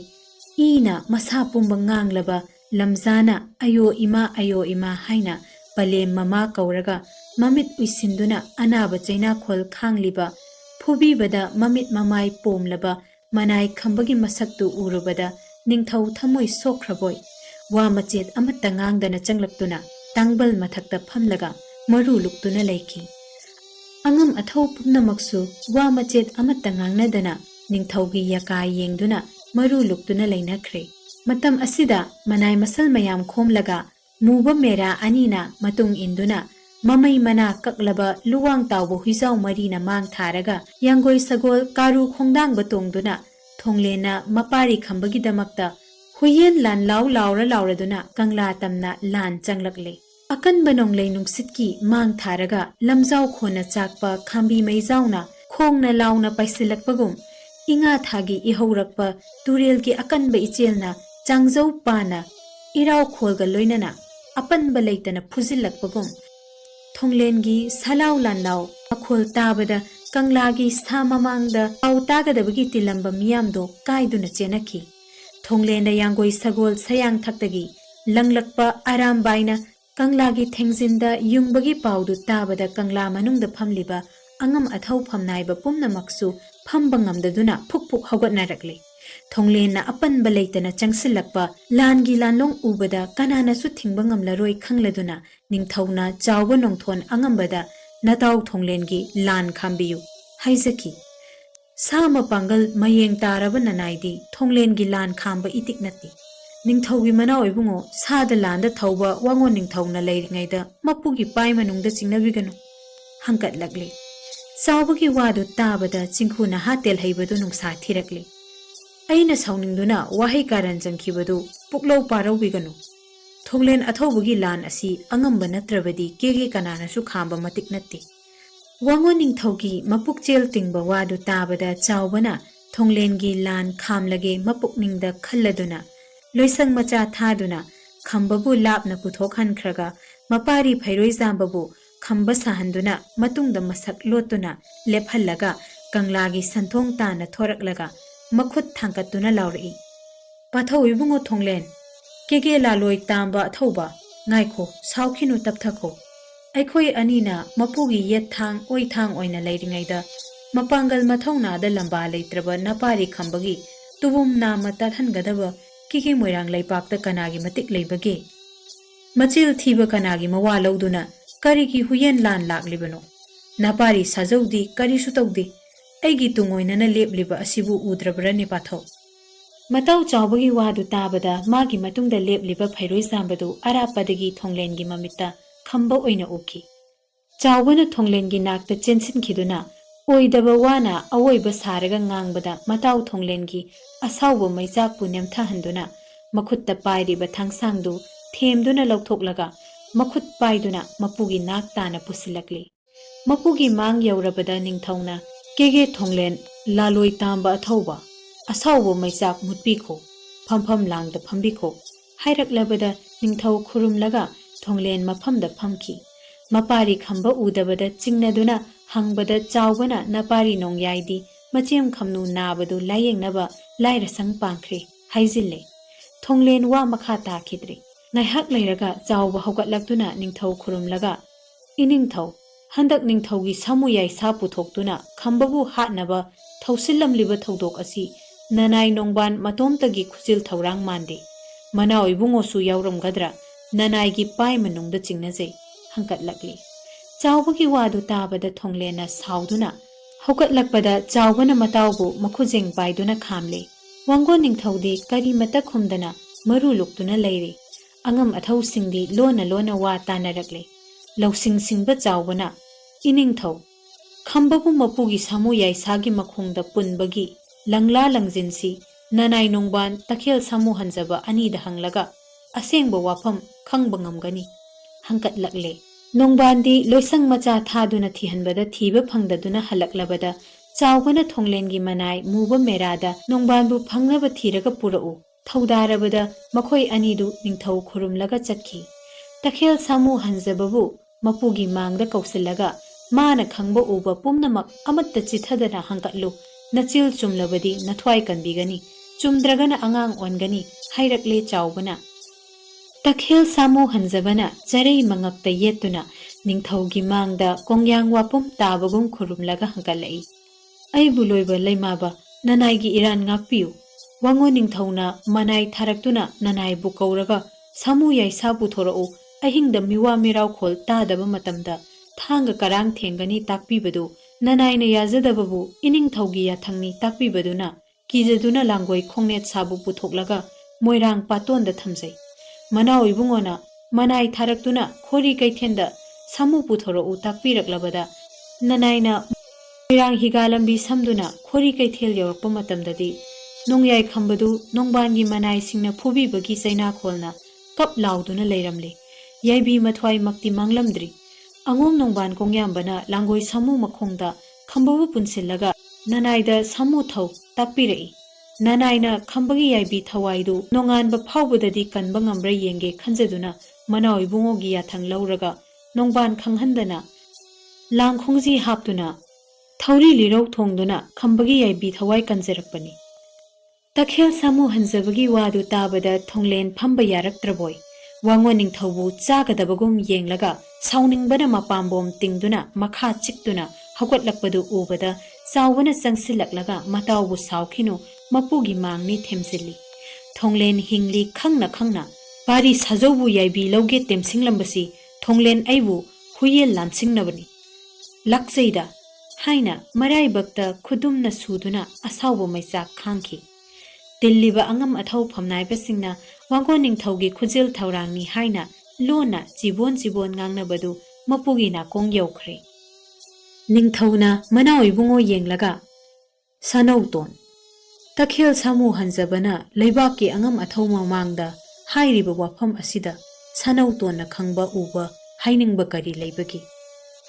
ꯏꯅ ꯃꯁꯥ ꯄꯨꯝꯕ ꯉꯥꯡꯂꯕ ꯂꯝꯖꯥꯅ ꯑꯌꯣ ꯏꯃꯥ ꯍꯥꯏꯅ ꯄꯂꯦꯝ ꯃꯃꯥ ꯀꯧꯔꯒ ꯃꯃꯤꯠ ꯎꯏꯁꯤꯟꯗꯨꯅ ꯑꯅꯥꯕ ꯆꯩꯅꯥꯈꯣꯜ ꯈꯥꯡꯂꯤꯕ ꯐꯨꯕꯤꯕꯗ ꯃꯃꯤꯠ ꯃꯃꯥꯏ ꯄꯣꯝꯂꯕ ꯃꯅꯥꯏ ꯈꯝꯕꯒꯤ ꯃꯁꯛꯇꯨ ꯎꯔꯨꯕꯗ ꯅꯤꯡꯊꯧ ꯊꯃꯣꯏ ꯁꯣꯛꯈ꯭ꯔꯕꯣꯏ ꯋꯥ ꯃꯆꯦꯠ ꯑꯃꯠꯇ ꯉꯥꯡꯗꯅ ꯆꯪꯂꯛꯇꯨꯅ ꯇꯥꯡꯕꯜ ꯃꯊꯛꯇ ꯐꯝꯂꯒ ꯃꯔꯨ ꯂꯨꯛꯇꯨꯅ ꯂꯩꯈꯤ ꯑꯉꯝ ꯑꯊꯧ ꯄꯨꯝꯅꯃꯛꯁꯨ ꯋꯥ ꯃꯆꯦꯠ ꯑꯃꯠꯇ ꯉꯥꯡꯅꯗꯅ ꯅꯤꯡꯊꯧꯒꯤ ꯌꯀꯥ ꯌꯦꯡꯗꯨꯅ ꯃꯔꯨ ꯂꯨꯛꯇꯨꯅ ꯂꯩꯅꯈ꯭ꯔꯦ ꯃꯇꯝ ꯑꯁꯤꯗ ꯃꯅꯥꯏ ꯃꯁꯜ ꯃꯌꯥꯝ ꯈꯣꯝꯂꯒ ꯃꯨꯕ ꯃꯦꯔꯥ ꯑꯅꯤꯅ ꯃꯇꯨꯡ ꯏꯟꯗꯨꯅ ꯃꯃꯩ ꯃꯅꯥ ꯀꯛꯂꯕ ꯂꯨꯋꯥꯡ ꯇꯥꯎꯕ ꯍꯨꯏꯖꯥꯎ ꯃꯔꯤꯅ ꯃꯥꯡ ꯊꯥꯔꯒ ꯌꯥꯡꯒꯣꯏ ꯁꯒꯣꯜ ꯀꯥꯔꯨ ꯈꯣꯡꯗꯥꯡꯕ ꯇꯣꯡꯗꯨꯅ ꯊꯣꯡꯂꯦꯟꯅ ꯃꯄꯥꯔꯤ ꯈꯝꯕꯒꯤꯗꯃꯛꯇ ꯍꯨꯏꯌꯦꯟ ꯂꯥꯟ ꯂꯥꯎꯔꯗꯨꯅ ꯀꯪꯂꯥ ꯇꯝꯅ ꯂꯥꯟ ꯆꯪꯂꯛꯂꯦ ꯑꯀꯟꯕ ꯅꯣꯡꯂꯩ ꯅꯨꯡꯁꯤꯠꯀꯤ ꯃꯥꯡ ꯊꯥꯔꯒ ꯂꯝꯖꯥꯎ ꯈꯣꯟꯅ ꯆꯥꯛꯄ ꯈꯥꯝꯕꯤ ꯃꯩꯖꯥꯎꯅ ꯈꯣꯡꯅ ꯂꯥꯎꯅ ꯄꯥꯏꯁꯤꯜꯂꯛꯄꯒꯨꯝ ꯏꯉꯥ ꯊꯥꯒꯤ ꯏꯍꯧꯔꯛꯄ ꯇꯨꯔꯦꯜꯒꯤ ꯑꯀꯟꯕ ꯏꯆꯦꯜꯅ ꯆꯥꯡꯖꯧ ꯄꯥꯅ ꯏꯔꯥꯎ ꯈꯣꯜꯒ ꯂꯣꯏꯅꯅ ꯑꯄꯟꯕ ꯂꯩꯇꯅ ꯐꯨꯖꯤꯜꯂꯛꯄꯒꯨꯝ ꯊꯣꯡꯂꯦꯟꯒꯤ ꯁꯂꯥꯎ ꯂꯥꯟꯂꯥꯎ ꯃꯈꯣꯜ ꯇꯥꯕꯗ ꯀꯪꯂꯥꯒꯤ ꯁꯥ ꯃꯃꯥꯡꯗ ꯄꯥꯎ ꯇꯥꯒꯗꯕꯒꯤ ꯇꯤꯜꯂꯝꯕ ꯃꯤꯌꯥꯝꯗꯣ ꯀꯥꯏꯗꯨꯅ ꯆꯦꯟꯅꯈꯤ ꯊꯣꯡꯂꯦꯟꯗ ꯌꯥꯡꯒꯣꯏ ꯁꯒꯣꯜ ꯁꯌꯥꯡꯊꯛꯇꯒꯤ ꯂꯪꯂꯛꯄ ꯑꯔꯥꯝꯕꯥꯏꯅ ꯀꯪꯂꯥꯒꯤ ꯊꯦꯡꯖꯤꯟꯗ ꯌꯨꯡꯕꯒꯤ ꯄꯥꯎꯗꯨ ꯇꯥꯕꯗ ꯀꯪꯂꯥ ꯃꯅꯨꯡꯗ ꯐꯝꯂꯤꯕ ꯑꯉꯝ ꯑꯊꯧ ꯐꯝꯅꯥꯏꯕ ꯄꯨꯝꯅꯃꯛꯁꯨ ꯐꯝꯕ ꯉꯝꯗꯗꯨꯅ ꯐꯨꯛ ꯐꯨꯛ ꯍꯧꯒꯠꯅꯔꯛꯂꯦ ꯊꯣꯡꯂꯦꯟꯅ ꯑꯄꯟꯕ ꯂꯩꯇꯅ ꯆꯪꯁꯤꯜꯂꯛꯄ ꯂꯥꯟꯒꯤ ꯂꯥꯟꯂꯣꯡ ꯎꯕꯗ ꯀꯅꯥꯅꯁꯨ ꯊꯤꯡꯕ ꯉꯝꯂꯔꯣꯏ ꯈꯪꯂꯗꯨꯅ ꯅꯤꯡꯊꯧꯅ ꯆꯥꯎꯕ ꯅꯣꯡꯊꯣꯟ ꯑꯉꯝꯕꯗ ꯅꯇꯥꯎ ꯊꯣꯡꯂꯦꯟꯒꯤ ꯂꯥꯟ ꯈꯥꯝꯕꯤꯌꯨ ꯍꯥꯏꯖꯈꯤ ꯁꯥ ꯃꯄꯥꯡꯒꯜ ꯃꯌꯦꯡ ꯇꯥꯔꯕ ꯅꯅꯥꯏꯗꯤ ꯊꯣꯡꯂꯦꯟꯒꯤ ꯂꯥꯟ ꯈꯥꯝꯕ ꯏꯇꯤꯛ ꯅꯠꯇꯦ ꯅꯤꯡꯊꯧꯒꯤ ꯃꯅꯥꯎ ꯏꯕꯨꯡꯉꯣ ꯁꯥꯗ ꯂꯥꯟꯗ ꯊꯧꯕ ꯋꯥꯉꯣꯟ ꯅꯤꯡꯊꯧꯅ ꯂꯩꯔꯤꯉꯩꯗ ꯃꯄꯨꯒꯤ ꯄꯥꯏ ꯃꯅꯨꯡꯗ ꯆꯤꯡꯅꯕꯤꯒꯅꯨ ꯍꯪꯀꯠꯂꯛꯂꯦ Saubagi wadu tabada chingkhuna hatel haibadu nungsa thirakli. Aina sauningduna wahai karan jangkhibadu puklau parau biganu. Thonglen athaubugi lan asi angamba natrabadi kege kananasu khamba matik natti. Wango ningthaugi mapuk chel tingba wadu tabada chaubana thonglengi lan khamlage mapukningda khalladuna loisang macha thaduna khambabu lapna puthok hankhraga mapari phairoi zambabu khamba sahanduna matungda masak lotuna lephallaga kanglagi santhong tana thoraklaga makhut thangkatuna lauri pathau ibungo thonglen kege laloi tamba thauba ngaikho saukhinu tapthakho aikhoi anina mapugi yethang oithang oina leiringaida mapangal mathongna da lamba leitraba napari khambagi tubum nama tathangadaba kiki moirang leipakta kanagi matik leibage machil thiba kanagi mawa lauduna karigi huyen lan laklibano napari sajaudi kari su tawdi aigi tungoina na lepliba asibu udrabra ne pathau matau chawbagi wadu tabada magi matungda lepliba phairoi sambadu arapadagi thonglengi mamita khamba oina uki chawbana thonglengi nakta chensin khiduna oidaba wana awoiba saraga ngangbada matau thonglengi asawba maijak punem thahanduna makhutta pairiba thangsangdu themduna lauthoklaga makhut paiduna mapugi nak tana pusilakli mapugi mang yaurabada ningthauna kege thonglen laloi tamba athauba asawba maijak mutpikho phampham langda phambikho hairaklabada ningthau khurumlaga thonglen maphamda phamki mapari khamba udabada chingnaduna hangbada chawbana napari nongyaidi machem khamnu nabadu layengnaba lairasang pangkhre haizille thonglen wa makha takhidri ngaihak leiraga chawba haugatlakduna ningthau khurumlaga iningthau handak ningthaugi samuyai sa puthokduna khambabu hatnaba thausillamliba thodok asi nanai nongban matomtagi khujil thaurang mande mana oibungo su yauramgadra nanai gi pai manungda chingnajei hangkatlakli chawbagi wadu tabada thonglena sauduna haugatlakpada chawbana matawbu makhujeng paiduna khamle wango ningthaudi kari mata khumdana maru luktuna leire angam athau singdi lona lona wa tanarakle lausing singba chawbana iningthau khambabu mapugi samu yai sagi makhungda punbagi langla langjinsi nanai nongban takhel samu hanjaba ani da hanglaga asengba wafam khangba ngamgani hangkatlakle nongbandi loisang macha thaduna thihanbada thiba phangdaduna halaklabada chawbana thonglengi manai muba merada nongbanbu phangnaba thiraga purau thaudarabada makhoi anidu ningthau khurumlaga chatki takhel samu hanjababu mapugi mangda kausillaga mana khangba uba pumnamak amatta chithadana hangkatlu nachil chumlabadi nathwai kanbigani chumdragana angang ongani hairakle chawbana takhel samu hanjabana charei mangakta yetuna ningthaugi mangda kongyang wapum tabagum khurumlaga hankalai ai buloiba leimaba nanaigi iran ngakpiu wango ningthauna manai tharaktuna nanai bu kauraga samu yai sabu thorau ahingda miwa mirau khol tadaba matamda thanga karang thengani takpibadu nanaina yazadababu iningthaugi yathangni takpibaduna kijaduna langoi khongnet sabu puthoklaga moirang patonda thamjai mana oibungona manai tharaktuna khori kaithenda samu puthoro u takpiraklabada nanaina moirang higalambi samduna khori kaithel yorokpa matamdadi nongyai khambadu nongbangi manai singna phubibagi chaina kholna kap lauduna leiramle yaibi mathwai makti manglamdri angom nongban kongyambana langoi samu makhongda khambabu punsillaga nanaida samu thau takpirai nanaina khambagi yaibi thawaidu nonganba phawbudadi kanba ngambra yenge khanjaduna manoi bungogi yathang lauraga nongban khanghandana langkhongji haptuna thauri lirau thongduna khambagi yaibi thawai kanjarakpani takhel samu hanjabagi wadu tabada thonglen phamba yaraktraboi wango ningthaubu chagadabagum yenglaga sauningbana mapambom tingduna makha chiktuna haugatlakpadu ubada chawbana changsilaklaga matawbu saukhinu mapugi mangni themsilli thonglen hingli khangna khangna pari sajaubu yaibi loge temsinglambasi thonglen aibu huyel lansingnabani lakseida haina marai bakta khudumna suduna asawbu maisa khangki tilliba angam athau phamnaibasingna wango ningthaugi khujil thaurangni haina lona jibon ngangnabadu mapugi na kong yaukhre ꯅꯤꯡꯊꯧꯅ ꯃꯅꯥꯎ ꯏꯕꯨꯡꯉꯣ ꯌꯦꯡꯂꯒ ꯁꯅꯧꯇꯣꯟ ꯇꯈꯦꯜ ꯁꯥꯃꯨ ꯍꯟꯖꯕꯅ ꯂꯩꯕꯥꯛꯀꯤ ꯑꯉꯝ ꯑꯊꯧ ꯃꯃꯥꯡꯗ ꯍꯥꯏꯔꯤꯕ ꯋꯥꯐꯝ ꯑꯁꯤꯗ ꯁꯅꯧꯇꯣꯟꯅ ꯈꯪꯕ ꯎꯕ ꯍꯥꯏꯅꯤꯡꯕ ꯀꯔꯤ ꯂꯩꯕꯒꯦ?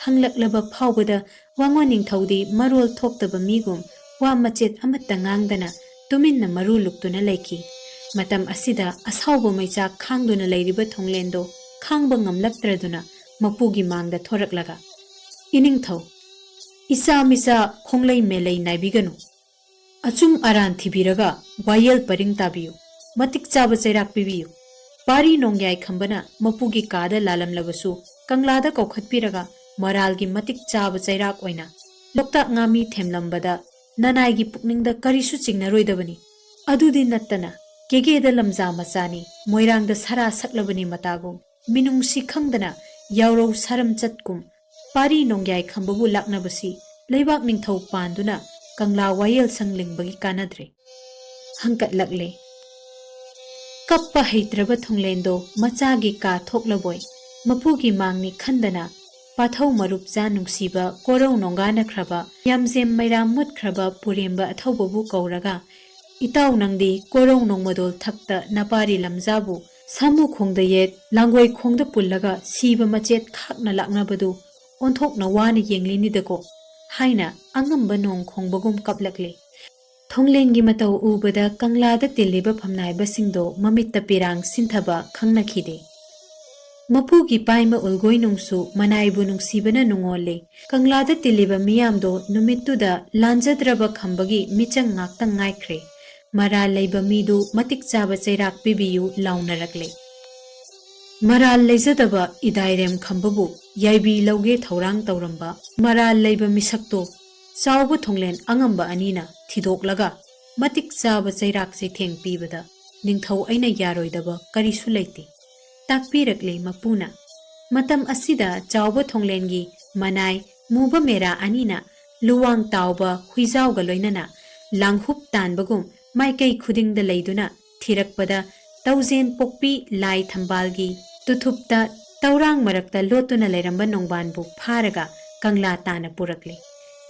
ꯍꯪꯂꯛꯂꯕ ꯐꯥꯎꯕꯗ ꯋꯥꯉꯣꯟ ꯅꯤꯡꯊꯧꯗꯤ ꯃꯔꯣꯜ ꯊꯣꯛꯇꯕ ꯃꯤꯒꯨꯝ ꯋꯥ ꯃꯆꯦꯠ ꯑꯃꯠꯇ ꯉꯥꯡꯗꯅ ꯇꯨꯃꯤꯟꯅ ꯃꯔꯨ ꯂꯨꯛꯇꯨꯅ ꯂꯩꯈꯤ꯫ ꯃꯇꯝ ꯑꯁꯤꯗ ꯑꯁꯥꯎꯕ ꯃꯩꯆꯥꯛ ꯈꯥꯡꯗꯨꯅ ꯂꯩꯔꯤꯕ ꯊꯣꯡꯂꯦꯟꯗꯣ ꯈꯥꯡꯕ ꯉꯝꯂꯛꯇ꯭ꯔꯗꯨꯅ ꯃꯄꯨꯒꯤ ꯃꯥꯡꯗ ꯊꯣꯔꯛꯂꯒ "ꯏꯅꯤꯡꯊꯧ, ꯏꯆꯥ ꯃꯤꯆꯥ ꯈꯣꯡꯂꯩ ꯃꯦꯂꯩ ꯅꯥꯏꯕꯤꯒꯅꯨ꯫ ꯑꯆꯨꯝ ꯑꯔꯥꯟ ꯊꯤꯕꯤꯔꯒ ꯋꯥꯌꯦꯜ ꯄꯔꯤꯡ ꯇꯥꯕꯤꯌꯨ, ꯃꯇꯤꯛ ꯆꯥꯕ ꯆꯩꯔꯥꯛ ꯄꯤꯕꯤꯌꯨ꯫ ꯄꯥꯔꯤ ꯅꯣꯡꯌꯥꯏ ꯈꯝꯕꯅ ꯃꯄꯨꯒꯤ ꯀꯥꯗ ꯂꯥꯜꯂꯝꯂꯕꯁꯨ ꯀꯪꯂꯥꯗ ꯀꯧꯈꯠꯄꯤꯔꯒ ꯃꯣꯔꯥꯜꯒꯤ ꯃꯇꯤꯛ ꯆꯥꯕ ꯆꯩꯔꯥꯛ ꯑꯣꯏꯅ ꯂꯣꯛꯇꯥꯛ ꯉꯥꯃꯤ ꯊꯦꯝꯂꯝꯕꯗ ꯅꯅꯥꯏꯒꯤ ꯄꯨꯛꯅꯤꯡꯗ ꯀꯔꯤꯁꯨ ꯆꯤꯡꯅꯔꯣꯏꯗꯕꯅꯤ꯫ ꯑꯗꯨꯗꯤ ꯅꯠꯇꯅ ꯀꯦꯒꯦꯗ ꯂꯝꯖꯥ ꯃꯆꯥꯅꯤ, ꯃꯣꯏꯔꯥꯡꯗ ꯁꯔꯥ ꯁꯛꯂꯕꯅꯤ ꯃꯇꯥꯒꯨꯝ, ꯃꯤꯅꯨꯡꯁꯤ ꯈꯪꯗꯅ ꯌꯥꯎꯔꯧ ꯁꯥꯔꯝꯆꯠꯀꯨꯝ ꯄꯥꯔꯤ ꯅꯣꯡꯌꯥꯏ ꯈꯝꯕꯕꯨ ꯂꯥꯛꯅꯕꯁꯤ ꯂꯩꯕꯥꯛ ꯅꯤꯡꯊꯧ ꯄꯥꯟꯗꯨꯅ ꯀꯪꯂꯥ ꯋꯥꯌꯦꯜ ꯁꯪ ꯂꯤꯡꯕꯒꯤ ꯀꯥꯟꯅꯗ꯭ꯔꯦ꯫ ꯍꯪꯀꯠꯂꯛꯂꯦ꯫ ꯀꯞꯄ ꯍꯩꯇ꯭ꯔꯕ ꯊꯣꯡꯂꯦꯟꯗꯣ ꯃꯆꯥꯒꯤ ꯀꯥ ꯊꯣꯛꯂꯕꯣꯏ ꯃꯄꯨꯒꯤ ꯃꯥꯡꯅꯤ ꯈꯟꯗꯅ ꯄꯥꯊꯧ ꯃꯔꯨꯞ ꯆꯥ ꯅꯨꯡꯁꯤꯕ ꯀꯣꯔꯧ ꯅꯣꯡꯒꯥꯅꯈ꯭ꯔꯕ ꯌꯥꯝꯖꯦꯝ ꯃꯩꯔꯥꯝ ꯃꯨꯠꯈ꯭ꯔꯕ ꯄꯨꯔꯦꯝꯕ ꯑꯊꯧꯕꯕꯨ ꯀꯧꯔꯒ "ꯏꯇꯥꯎ ꯅꯪꯗꯤ ꯀꯣꯔꯧ ꯅꯣꯡꯃꯗꯣꯜ ꯊꯛꯇ ꯅꯄꯥꯔꯤ ꯂꯝꯖꯥꯕꯨ ꯁꯥꯃꯨ ꯈꯣꯡꯗ ꯌꯦꯠ ꯂꯥꯡꯒꯣꯏ ꯈꯣꯡꯗ ꯄꯨꯜꯂꯒ ꯁꯤꯕ ꯃꯆꯦꯠ ꯈꯥꯛꯅ ꯂꯥꯛꯅꯕꯗꯨ ꯑꯣꯟꯊꯣꯛꯅ ꯋꯥꯅ ꯌꯦꯡꯂꯤꯅꯤꯗꯀꯣ" ꯍꯥꯏꯅ ꯑꯉꯝꯕ ꯅꯣꯡ ꯈꯣꯡꯕꯒꯨꯝ ꯀꯞꯂꯛꯂꯦ꯫ ꯊꯣꯡꯂꯦꯟꯒꯤ ꯃꯇꯧ ꯎꯕꯗ ꯀꯪꯂꯥꯗ ꯇꯤꯜꯂꯤꯕ ꯐꯝꯅꯥꯏꯕꯁꯤꯡꯗꯣ ꯃꯃꯤꯠꯇ ꯄꯤꯔꯥꯡ ꯁꯤꯟꯊꯕ ꯈꯪꯅꯈꯤꯗꯦ꯫ ꯃꯄꯨꯒꯤ ꯄꯥꯏꯃ ꯎꯜꯒꯣꯏꯅꯨꯡꯁꯨ ꯃꯅꯥꯏꯕꯨ ꯅꯨꯡꯁꯤꯕꯅ ꯅꯨꯡꯉꯣꯜꯂꯦ꯫ ꯀꯪꯂꯥꯗ ꯇꯤꯜꯂꯤꯕ ꯃꯤꯌꯥꯝꯗꯣ ꯅꯨꯃꯤꯠꯇꯨꯗ ꯂꯥꯟꯖꯗ꯭ꯔꯕ ꯈꯝꯕꯒꯤ ꯃꯤꯆꯪ ꯉꯥꯛꯇꯪ ꯉꯥꯏꯈ꯭ꯔꯦ꯫ ꯃꯔꯥꯜ ꯂꯩꯕ ꯃꯤꯗꯨ ꯃꯇꯤꯛ ꯆꯥꯕ ꯆꯩꯔꯥꯛ ꯄꯤꯕꯤꯌꯨ ꯂꯥꯎꯅꯔꯛꯂꯦ꯫ ꯃꯔꯥꯜ ꯂꯩꯖꯗꯕ ꯏꯗꯥꯏꯔꯦꯝ ꯈꯝꯕꯕꯨ ꯌꯥꯏꯕꯤ ꯂꯧꯒꯦ ꯊꯧꯔꯥꯡ ꯇꯧꯔꯝꯕ ꯃꯔꯥꯜ ꯂꯩꯕ ꯃꯤꯁꯛꯇꯣ ꯆꯥꯎꯕ ꯊꯣꯡꯂꯦꯟ ꯑꯉꯝꯕ ꯑꯅꯤꯅ ꯊꯤꯗꯣꯛꯂꯒ ꯃꯇꯤꯛ ꯆꯥꯕ ꯆꯩꯔꯥꯛ ꯆꯩꯊꯦꯡ ꯄꯤꯕꯗ ꯅꯤꯡꯊꯧ ꯑꯩꯅ ꯌꯥꯔꯣꯏꯗꯕ ꯀꯔꯤꯁꯨ ꯂꯩꯇꯦ꯫ ꯇꯥꯛꯄꯤꯔꯛꯂꯦ ꯃꯄꯨꯅ꯫ ꯃꯇꯝ ꯑꯁꯤꯗ ꯆꯥꯎꯕ ꯊꯣꯡꯂꯦꯟꯒꯤ ꯃꯅꯥꯏ ꯃꯨꯕ ꯃꯦꯔꯥ ꯑꯅꯤꯅ ꯂꯨꯋꯥꯡ ꯇꯥꯎꯕ ꯍꯨꯏꯖꯥꯎꯒ ꯂꯣꯏꯅꯅ ꯂꯥꯡꯍꯨꯞ ꯇꯥꯟꯕꯒꯨꯝ ꯃꯥꯏꯀꯩ ꯈꯨꯗꯤꯡꯗ ꯂꯩꯗꯨꯅ ꯊꯤꯔꯛꯄꯗ ꯇꯧꯖꯦꯟ ꯄꯣꯛꯄꯤ ꯂꯥꯏ ꯊꯝꯕꯥꯜꯒꯤ ꯇꯨꯊꯨꯞꯇ ꯇꯧꯔꯥꯡ ꯃꯔꯛꯇ ꯂꯣꯠꯇꯨꯅ ꯂꯩꯔꯝꯕ ꯅꯣꯡꯕꯥꯟꯕꯨ ꯐꯥꯔꯒ ꯀꯪꯂꯥ ꯇꯥꯅ ꯄꯨꯔꯛꯂꯦ꯫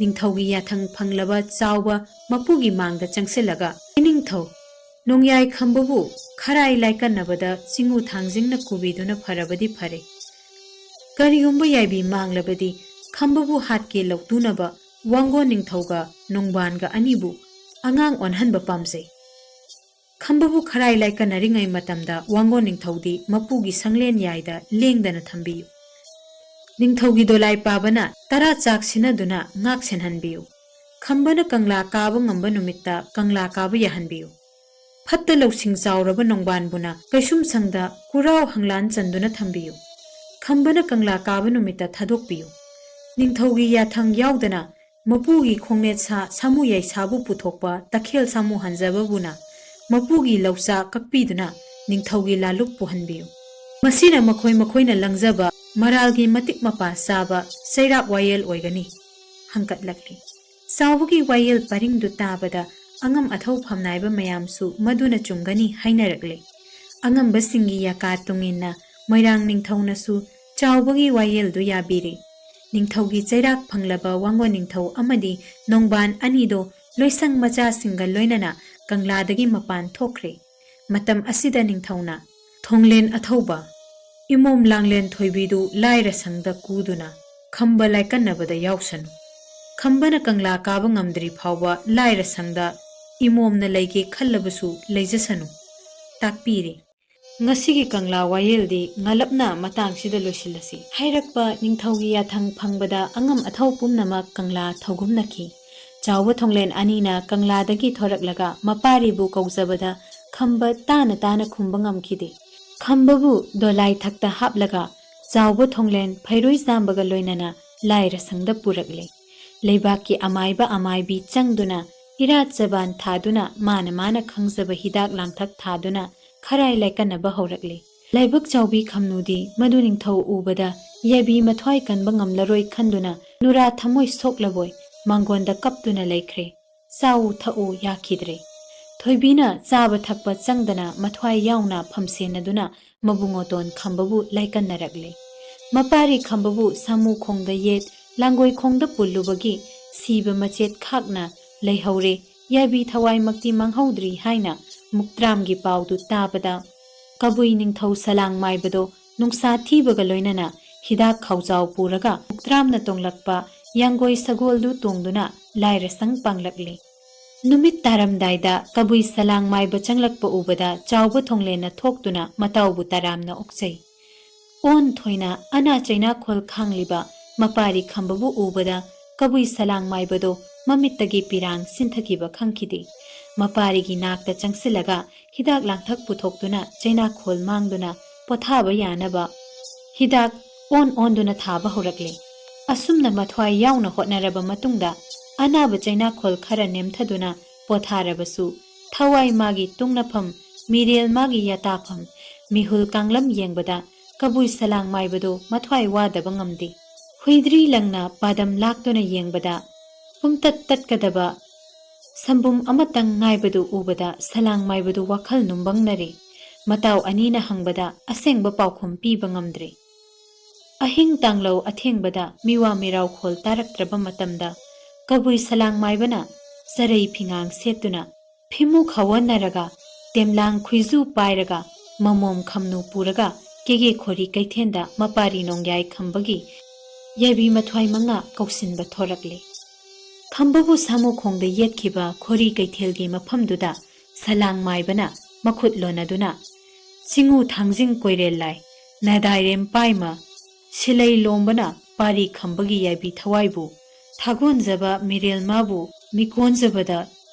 ꯅꯤꯡꯊꯧꯒꯤ ꯌꯥꯊꯪ ꯐꯪꯂꯕ ꯆꯥꯎꯕ ꯃꯄꯨꯒꯤ ꯃꯥꯡꯗ ꯆꯪꯁꯤꯜꯂꯒ "ꯏꯅꯤꯡꯊꯧ, ꯅꯣꯡꯌꯥꯏ ꯈꯝꯕꯕꯨ ꯈꯔꯥꯏ ꯂꯥꯏꯀꯟꯅꯕꯗ ꯆꯤꯉꯨ ꯊꯥꯡꯖꯤꯡꯅ ꯀꯨꯕꯤꯗꯨꯅ ꯐꯔꯕꯗꯤ ꯐꯔꯦ꯫ ꯀꯔꯤꯒꯨꯝꯕ ꯌꯥꯏꯕꯤ ꯃꯥꯡꯂꯕꯗꯤ ꯈꯝꯕꯕꯨ ꯍꯥꯠꯀꯦ ꯂꯧꯇꯨꯅꯕ ꯋꯥꯡꯒꯣꯟ ꯅꯤꯡꯊꯧꯒ ꯅꯣꯡꯕꯥꯟꯒ ꯑꯅꯤꯕꯨ ꯑꯉꯥꯡ ꯑꯣꯟꯍꯟꯕ ꯄꯥꯝꯖꯩ꯫ ꯈꯝꯕꯕꯨ ꯈꯔꯥꯏ ꯂꯥꯏꯀꯟꯅꯔꯤꯉꯩ ꯃꯇꯝꯗ ꯋꯥꯡꯒꯣꯟ ꯅꯤꯡꯊꯧꯗꯤ ꯃꯄꯨꯒꯤ ꯁꯪꯂꯦꯟ ꯌꯥꯏꯗ ꯂꯦꯡꯗꯅ ꯊꯝꯕꯤꯌꯨ꯫ ꯅꯤꯡꯊꯧꯒꯤ ꯗꯣꯂꯥꯏ ꯄꯥꯕꯅ ꯇꯔꯥ ꯆꯥꯛ ꯁꯤꯟꯅꯗꯨꯅ ꯉꯥꯛ ꯁꯦꯟꯍꯟꯕꯤꯌꯨ꯫ ꯈꯝꯕꯅ ꯀꯪꯂꯥ ꯀꯥꯕ ꯉꯝꯕ ꯅꯨꯃꯤꯠꯇ ꯀꯪꯂꯥ ꯀꯥꯕ ꯌꯥꯍꯟꯕꯤꯌꯨ꯫ ꯐꯠꯇ ꯂꯧꯁꯤꯡ ꯆꯥꯎꯔꯕ ꯅꯣꯡꯕꯥꯟꯕꯨꯅ ꯀꯩꯁꯨꯝ ꯁꯪꯗ ꯀꯨꯔꯥꯎ ꯍꯪꯂꯥꯟ ꯆꯟꯗꯨꯅ ꯊꯝꯕꯤꯌꯨ꯫ ꯈꯝꯕꯅ ꯀꯪꯂꯥ ꯀꯥꯕ ꯅꯨꯃꯤꯠꯇ ꯊꯥꯗꯣꯛꯄꯤꯌꯨ꯫ ꯅꯤꯡꯊꯧꯒꯤ ꯌꯥꯊꯪ ꯌꯥꯎꯗꯅ ꯃꯄꯨꯒꯤ ꯈꯣꯡꯅꯦꯠ ꯁꯥ ꯁꯥꯃꯨ ꯌꯥꯏꯁꯥꯕꯨ ꯄꯨꯊꯣꯛꯄ ꯇꯈꯦꯜ ꯁꯥꯃꯨ ꯍꯟꯖꯕꯕꯨꯅ ꯃꯄꯨꯒꯤ ꯂꯧꯆꯥ ꯀꯛꯄꯤꯗꯨꯅ ꯅꯤꯡꯊꯧꯒꯤ ꯂꯥꯂꯨꯛ ꯄꯨꯍꯟꯕꯤꯌꯨ꯫ ꯃꯁꯤꯅ ꯃꯈꯣꯏ ꯃꯈꯣꯏꯅ ꯂꯪꯖꯕ ꯃꯔꯥꯜꯒꯤ ꯃꯇꯤꯛ ꯃꯄꯥ ꯆꯥꯕ ꯆꯩꯔꯥꯛ ꯋꯥꯌꯦꯜ ꯑꯣꯏꯒꯅꯤ꯫ ꯍꯪꯀꯠꯂꯛꯂꯤ꯫ ꯆꯥꯎꯕꯒꯤ ꯋꯥꯌꯦꯜ ꯄꯔꯤꯡꯗꯨ ꯇꯥꯕꯗ ꯑꯉꯝ ꯑꯊꯧ ꯐꯝꯅꯥꯏꯕ ꯃꯌꯥꯝꯁꯨ ꯃꯗꯨꯅ ꯆꯨꯝꯒꯅꯤ ꯍꯥꯏꯅꯔꯛꯂꯦ꯫ ꯑꯉꯝꯕꯁꯤꯡꯒꯤ ꯌꯥꯀꯥ ꯇꯨꯡꯏꯟꯅ ꯃꯣꯏꯔꯥꯡ ꯅꯤꯡꯊꯧꯅꯁꯨ ꯆꯥꯎꯕꯒꯤ ꯋꯥꯌꯦꯜꯗꯨ ꯌꯥꯕꯤꯔꯦ꯫ ꯅꯤꯡꯊꯧꯒꯤ ꯆꯩꯔꯥꯛ ꯐꯪꯂꯕ ꯋꯥꯡꯒꯣꯟ ꯅꯤꯡꯊꯧ ꯑꯃꯗꯤ ꯅꯣꯡꯕꯥꯟ ꯑꯅꯤꯗꯣ ꯂꯣꯏꯁꯪ ꯃꯆꯥꯁꯤꯡꯒ ꯂꯣꯏꯅꯅ ꯀꯪꯂꯥꯗꯒꯤ ꯃꯄꯥꯟ ꯊꯣꯛꯈ꯭ꯔꯦ꯫ ꯃꯇꯝ ꯑꯁꯤꯗ ꯅꯤꯡꯊꯧꯅ "ꯊꯣꯡꯂꯦꯟ ꯑꯊꯧꯕ, ꯏꯃꯣꯝ ꯂꯥꯡꯂꯦꯟ ꯊꯣꯏꯕꯤꯗꯨ ꯂꯥꯏꯔ ꯁꯪꯗ ꯀꯨꯗꯨꯅ ꯈꯝꯕ ꯂꯥꯏꯀꯟꯅꯕꯗ ꯌꯥꯎꯁꯅꯨ꯫ ꯈꯝꯕꯅ ꯀꯪꯂꯥ ꯀꯥꯕ ꯉꯝꯗ꯭ꯔꯤ ꯐꯥꯎꯕ ꯂꯥꯏꯔ ꯁꯪꯗ ꯏꯃꯣꯝꯅ ꯂꯩꯒꯦ ꯈꯜꯂꯕꯁꯨ ꯂꯩꯖꯁꯅꯨ" ꯇꯥꯛꯄꯤꯔꯦ꯫ ꯉꯁꯤꯒꯤ ꯀꯪꯂꯥ ꯋꯥꯌꯦꯜꯗꯤ ꯉꯥꯂꯞꯅ ꯃꯇꯥꯡꯁꯤꯗ ꯂꯣꯏꯁꯤꯜꯂꯁꯤ꯫ ꯍꯥꯏꯔꯛꯄ ꯅꯤꯡꯊꯧꯒꯤ ꯌꯥꯊꯪ ꯐꯪꯕꯗ ꯑꯉꯝ ꯑꯊꯧ ꯄꯨꯝꯅꯃꯛ ꯀꯪꯂꯥ ꯊꯧꯒꯨꯝꯅꯈꯤ꯫ ꯆꯥꯎꯕ ꯊꯣꯡꯂꯦꯟ ꯑꯅꯤꯅ ꯀꯪꯂꯥꯗꯒꯤ ꯊꯣꯔꯛꯂꯒ ꯃꯄꯥꯔꯤꯕꯨ ꯀꯧꯖꯕꯗ ꯈꯝꯕ ꯇꯥꯅ ꯇꯥꯅ ꯈꯨꯝꯕ ꯉꯝꯈꯤꯗꯦ꯫ ꯈꯝꯕꯕꯨ ꯗꯣꯂꯥꯏ ꯊꯛꯇ ꯍꯥꯞꯂꯒ ꯆꯥꯎꯕ ꯊꯣꯡꯂꯦꯟ ꯐꯩꯔꯣꯏ ꯆꯥꯝꯕꯒ ꯂꯣꯏꯅꯅ ꯂꯥꯏꯔ ꯁꯪꯗ ꯄꯨꯔꯛꯂꯦ꯫ ꯂꯩꯕꯥꯛꯀꯤ ꯑꯃꯥꯏꯕ ꯑꯃꯥꯏꯕꯤ ꯆꯪꯗꯨꯅ ꯏꯔꯥꯠ ꯆꯕꯥꯟ ꯊꯥꯗꯨꯅ ꯃꯥꯅ ꯃꯥꯅ ꯈꯪꯖꯕ ꯍꯤꯗꯥꯛ ꯂꯥꯡꯊꯛ ꯊꯥꯗꯨꯅ ꯈꯔꯥꯏ ꯂꯥꯏꯀꯟꯅꯕ ꯍꯧꯔꯛꯂꯦ꯫ ꯂꯥꯏꯕꯛ ꯆꯥꯎꯕꯤ ꯈꯝꯅꯨꯗꯤ ꯃꯗꯨ ꯅꯤꯡꯊꯧ ꯎꯕꯗ ꯌꯥꯏꯕꯤ ꯃꯊ꯭ꯋꯥꯏ ꯀꯟꯕ ꯉꯝꯂꯔꯣꯏ ꯈꯟꯗꯨꯅ ꯅꯨꯔꯥ ꯊꯃꯣꯏ ꯁꯣꯛꯂꯕꯣꯏ ꯃꯥꯡꯒꯣꯟꯗ ꯀꯞꯇꯨꯅ ꯂꯩꯈ꯭ꯔꯦ꯫ ꯆꯥꯎ ꯊꯛꯎ ꯌꯥꯈꯤꯗ꯭ꯔꯦ꯫ ꯊꯣꯏꯕꯤꯅ ꯆꯥꯕ ꯊꯛꯄ ꯆꯪꯗꯅ ꯃꯊ꯭ꯋꯥꯏ ꯌꯥꯎꯅ ꯐꯝꯁꯦꯟꯅꯗꯨꯅ ꯃꯕꯨꯡꯉꯣꯇꯣꯟ ꯈꯝꯕꯕꯨ ꯂꯥꯏꯀꯟꯅꯔꯛꯂꯦ꯫ ꯃꯄꯥꯔꯤ ꯈꯝꯕꯕꯨ ꯁꯥꯃꯨ ꯈꯣꯡꯗ ꯌꯦꯠ ꯂꯥꯡꯒꯣꯏ ꯈꯣꯡꯗ ꯄꯨꯜꯂꯨꯕꯒꯤ ꯁꯤꯕ ꯃꯆꯦꯠ ꯈꯥꯛꯅ ꯂꯩꯍꯧꯔꯦ ꯌꯥꯏꯕꯤ ꯊꯋꯥꯏꯃꯛꯇꯤ ꯃꯥꯡꯍꯧꯗ꯭ꯔꯤ ꯍꯥꯏꯅ ꯃꯨꯛꯇ꯭ꯔꯥꯝꯒꯤ ꯄꯥꯎꯗꯨ ꯇꯥꯕꯗ ꯀꯕꯨꯏ ꯅꯤꯡꯊꯧ ꯁꯂꯥꯡ ꯃꯥꯏꯕꯗꯣ ꯅꯨꯡꯁꯥ ꯊꯤꯕꯒ ꯂꯣꯏꯅꯅ ꯍꯤꯗꯥꯛ ꯈꯥꯎꯖꯥꯎ ꯄꯨꯔꯒ ꯃꯨꯛꯇ꯭ꯔꯥꯝꯅ ꯇꯣꯡꯂꯛꯄ ꯌꯥꯡꯒꯣꯏ ꯁꯒꯣꯜꯗꯨ ꯇꯣꯡꯗꯨꯅ ꯂꯥꯏꯔꯁꯪ ꯄꯥꯡꯂꯛꯂꯤ꯫ ꯅꯨꯃꯤꯠ ꯇꯥꯔꯝꯗꯥꯏꯗ ꯀꯕꯨꯏ ꯁꯂꯥꯡ ꯃꯥꯏꯕ ꯆꯪꯂꯛꯄ ꯎꯕꯗ ꯆꯥꯎꯕ ꯊꯣꯡꯂꯦꯟꯅ ꯊꯣꯛꯇꯨꯅ ꯃꯇꯥꯎꯕꯨ ꯇꯔꯥꯝꯅ ꯑꯣꯛꯆꯩ꯫ ꯑꯣꯟ ꯊꯣꯏꯅ ꯑꯅꯥ ꯆꯩꯅꯥꯈꯣꯜ ꯈꯥꯡꯂꯤꯕ ꯃꯄꯥꯔꯤ ꯈꯝꯕꯕꯨ ꯎꯕꯗ ꯀꯕꯨꯏ ꯁꯂꯥꯡ ꯃꯥꯏꯕꯗꯣ ꯃꯃꯤꯠꯇꯒꯤ ꯄꯤꯔꯥꯡ ꯁꯤꯟꯊꯈꯤꯕ ꯈꯪꯈꯤꯗꯦ꯫ ꯃꯄꯥꯔꯤꯒꯤ ꯅꯥꯛꯇ ꯆꯪꯁꯤꯜꯂꯒ ꯍꯤꯗꯥꯛ ꯂꯥꯡꯊꯛ ꯄꯨꯊꯣꯛꯇꯨꯅ ꯆꯩꯅꯥꯈꯣꯜ ꯃꯥꯡꯗꯨꯅ ꯄꯣꯊꯥꯕ ꯌꯥꯅꯕ ꯍꯤꯗꯥꯛ ꯑꯣꯟꯗꯨꯅ ꯊꯥꯕ ꯍꯧꯔꯛꯂꯦ꯫ ꯑꯁꯨꯝꯅ ꯃꯊ꯭ꯋꯥꯏ ꯌꯥꯎꯅ ꯍꯣꯠꯅꯔꯕ ꯃꯇꯨꯡꯗ ꯑꯅꯥꯕ ꯆꯩꯅꯥꯈꯣꯜ ꯈꯔ ꯅꯦꯝꯊꯗꯨꯅ ꯄꯣꯊꯥꯔꯕꯁꯨ ꯊꯋꯥꯏ ꯃꯥꯒꯤ ꯇꯨꯡꯅꯐꯝ ꯃꯤꯔꯦꯜ ꯃꯥꯒꯤ ꯌꯥꯇꯥꯐꯝ ꯃꯤꯍꯨꯜ ꯀꯥꯡꯂꯝ ꯌꯦꯡꯕꯗ ꯀꯕꯨꯏ ꯁꯂꯥꯡ ꯃꯥꯏꯕꯗꯣ ꯃꯊ꯭ꯋꯥꯏ ꯋꯥꯗꯕ ꯉꯝꯗꯦ꯫ ꯍꯨꯏꯗ꯭ꯔꯤ ꯂꯪꯅ ꯄꯥꯗꯝ ꯂꯥꯛꯇꯨꯅ ꯌꯦꯡꯕꯗ ꯄꯨꯡꯇꯠ ꯇꯠꯀꯗꯕ ꯁꯝꯕꯨꯝ ꯑꯃꯇꯪ ꯉꯥꯏꯕꯗꯨ ꯎꯕꯗ ꯁꯂꯥꯡ ꯃꯥꯏꯕꯗꯨ ꯋꯥꯈꯜ ꯅꯨꯡꯕꯪꯅꯔꯦ꯫ ꯃꯇꯥꯎ ꯑꯅꯤꯅ ꯍꯪꯕꯗ ꯑꯁꯦꯡꯕ ꯄꯥꯎꯈꯨꯝ ꯄꯤꯕ ꯉꯝꯗ꯭ꯔꯦ꯫ ꯑꯍꯤꯡ ꯇꯥꯡꯂꯧ ꯑꯊꯦꯡꯕꯗ ꯃꯤꯋꯥ ꯃꯤꯔꯥꯎꯈꯣꯜ ꯇꯥꯔꯛꯇ꯭ꯔꯕ ꯃꯇꯝꯗ ꯀꯕꯨꯏ ꯁꯂꯥꯡ ꯃꯥꯏꯕꯅ ꯆꯔꯩ ꯐꯤꯉꯥꯡ ꯁꯦꯠꯇꯨꯅ ꯐꯤꯃꯨ ꯈꯥꯎꯋꯟꯅꯔꯒ ꯇꯦꯝꯂꯥꯡ ꯈꯨꯏꯖꯨ ꯄꯥꯏꯔꯒ ꯃꯃꯣꯝ ꯈꯝꯅꯨ ꯄꯨꯔꯒ ꯀꯦꯒꯦ ꯈꯣꯔꯤ ꯀꯩꯊꯦꯟꯗ ꯃꯄꯥꯔꯤ ꯅꯣꯡꯌꯥꯏ ꯈꯝꯕꯒꯤ ꯌꯥꯏꯕꯤ ꯃꯊ꯭ꯋꯥꯏ ꯃꯉꯥ ꯀꯧꯁꯤꯟꯕ ꯊꯣꯔꯛꯂꯦ꯫ ꯈꯝꯕꯕꯨ ꯁꯥꯃꯨꯈꯣꯡꯗ ꯌꯦꯠꯈꯤꯕ ꯈꯣꯔꯤ ꯀꯩꯊꯦꯜꯒꯤ ꯃꯐꯝꯗꯨꯗ ꯁꯂꯥꯡ ꯃꯥꯏꯕꯅ ꯃꯈꯨꯠ ꯂꯣꯟꯅꯗꯨꯅ ꯆꯤꯉꯨ ꯊꯥꯡꯖꯤꯡ ꯀꯣꯏꯔꯦꯜ ꯂꯥꯏ ꯅꯥꯗꯥꯏꯔꯦꯝ ꯄꯥꯏꯃ ꯁꯤꯂꯩ ꯂꯣꯝꯕꯅ ꯄꯥꯔꯤ ꯈꯝꯕꯒꯤ ꯌꯥꯏꯕꯤ ꯊꯋꯥꯏꯕꯨ ꯊꯥꯒꯣꯟꯖꯕ ꯃꯤꯔꯦꯜ ꯃꯥꯕꯨ ꯃꯤꯀꯣꯟꯖꯕꯗ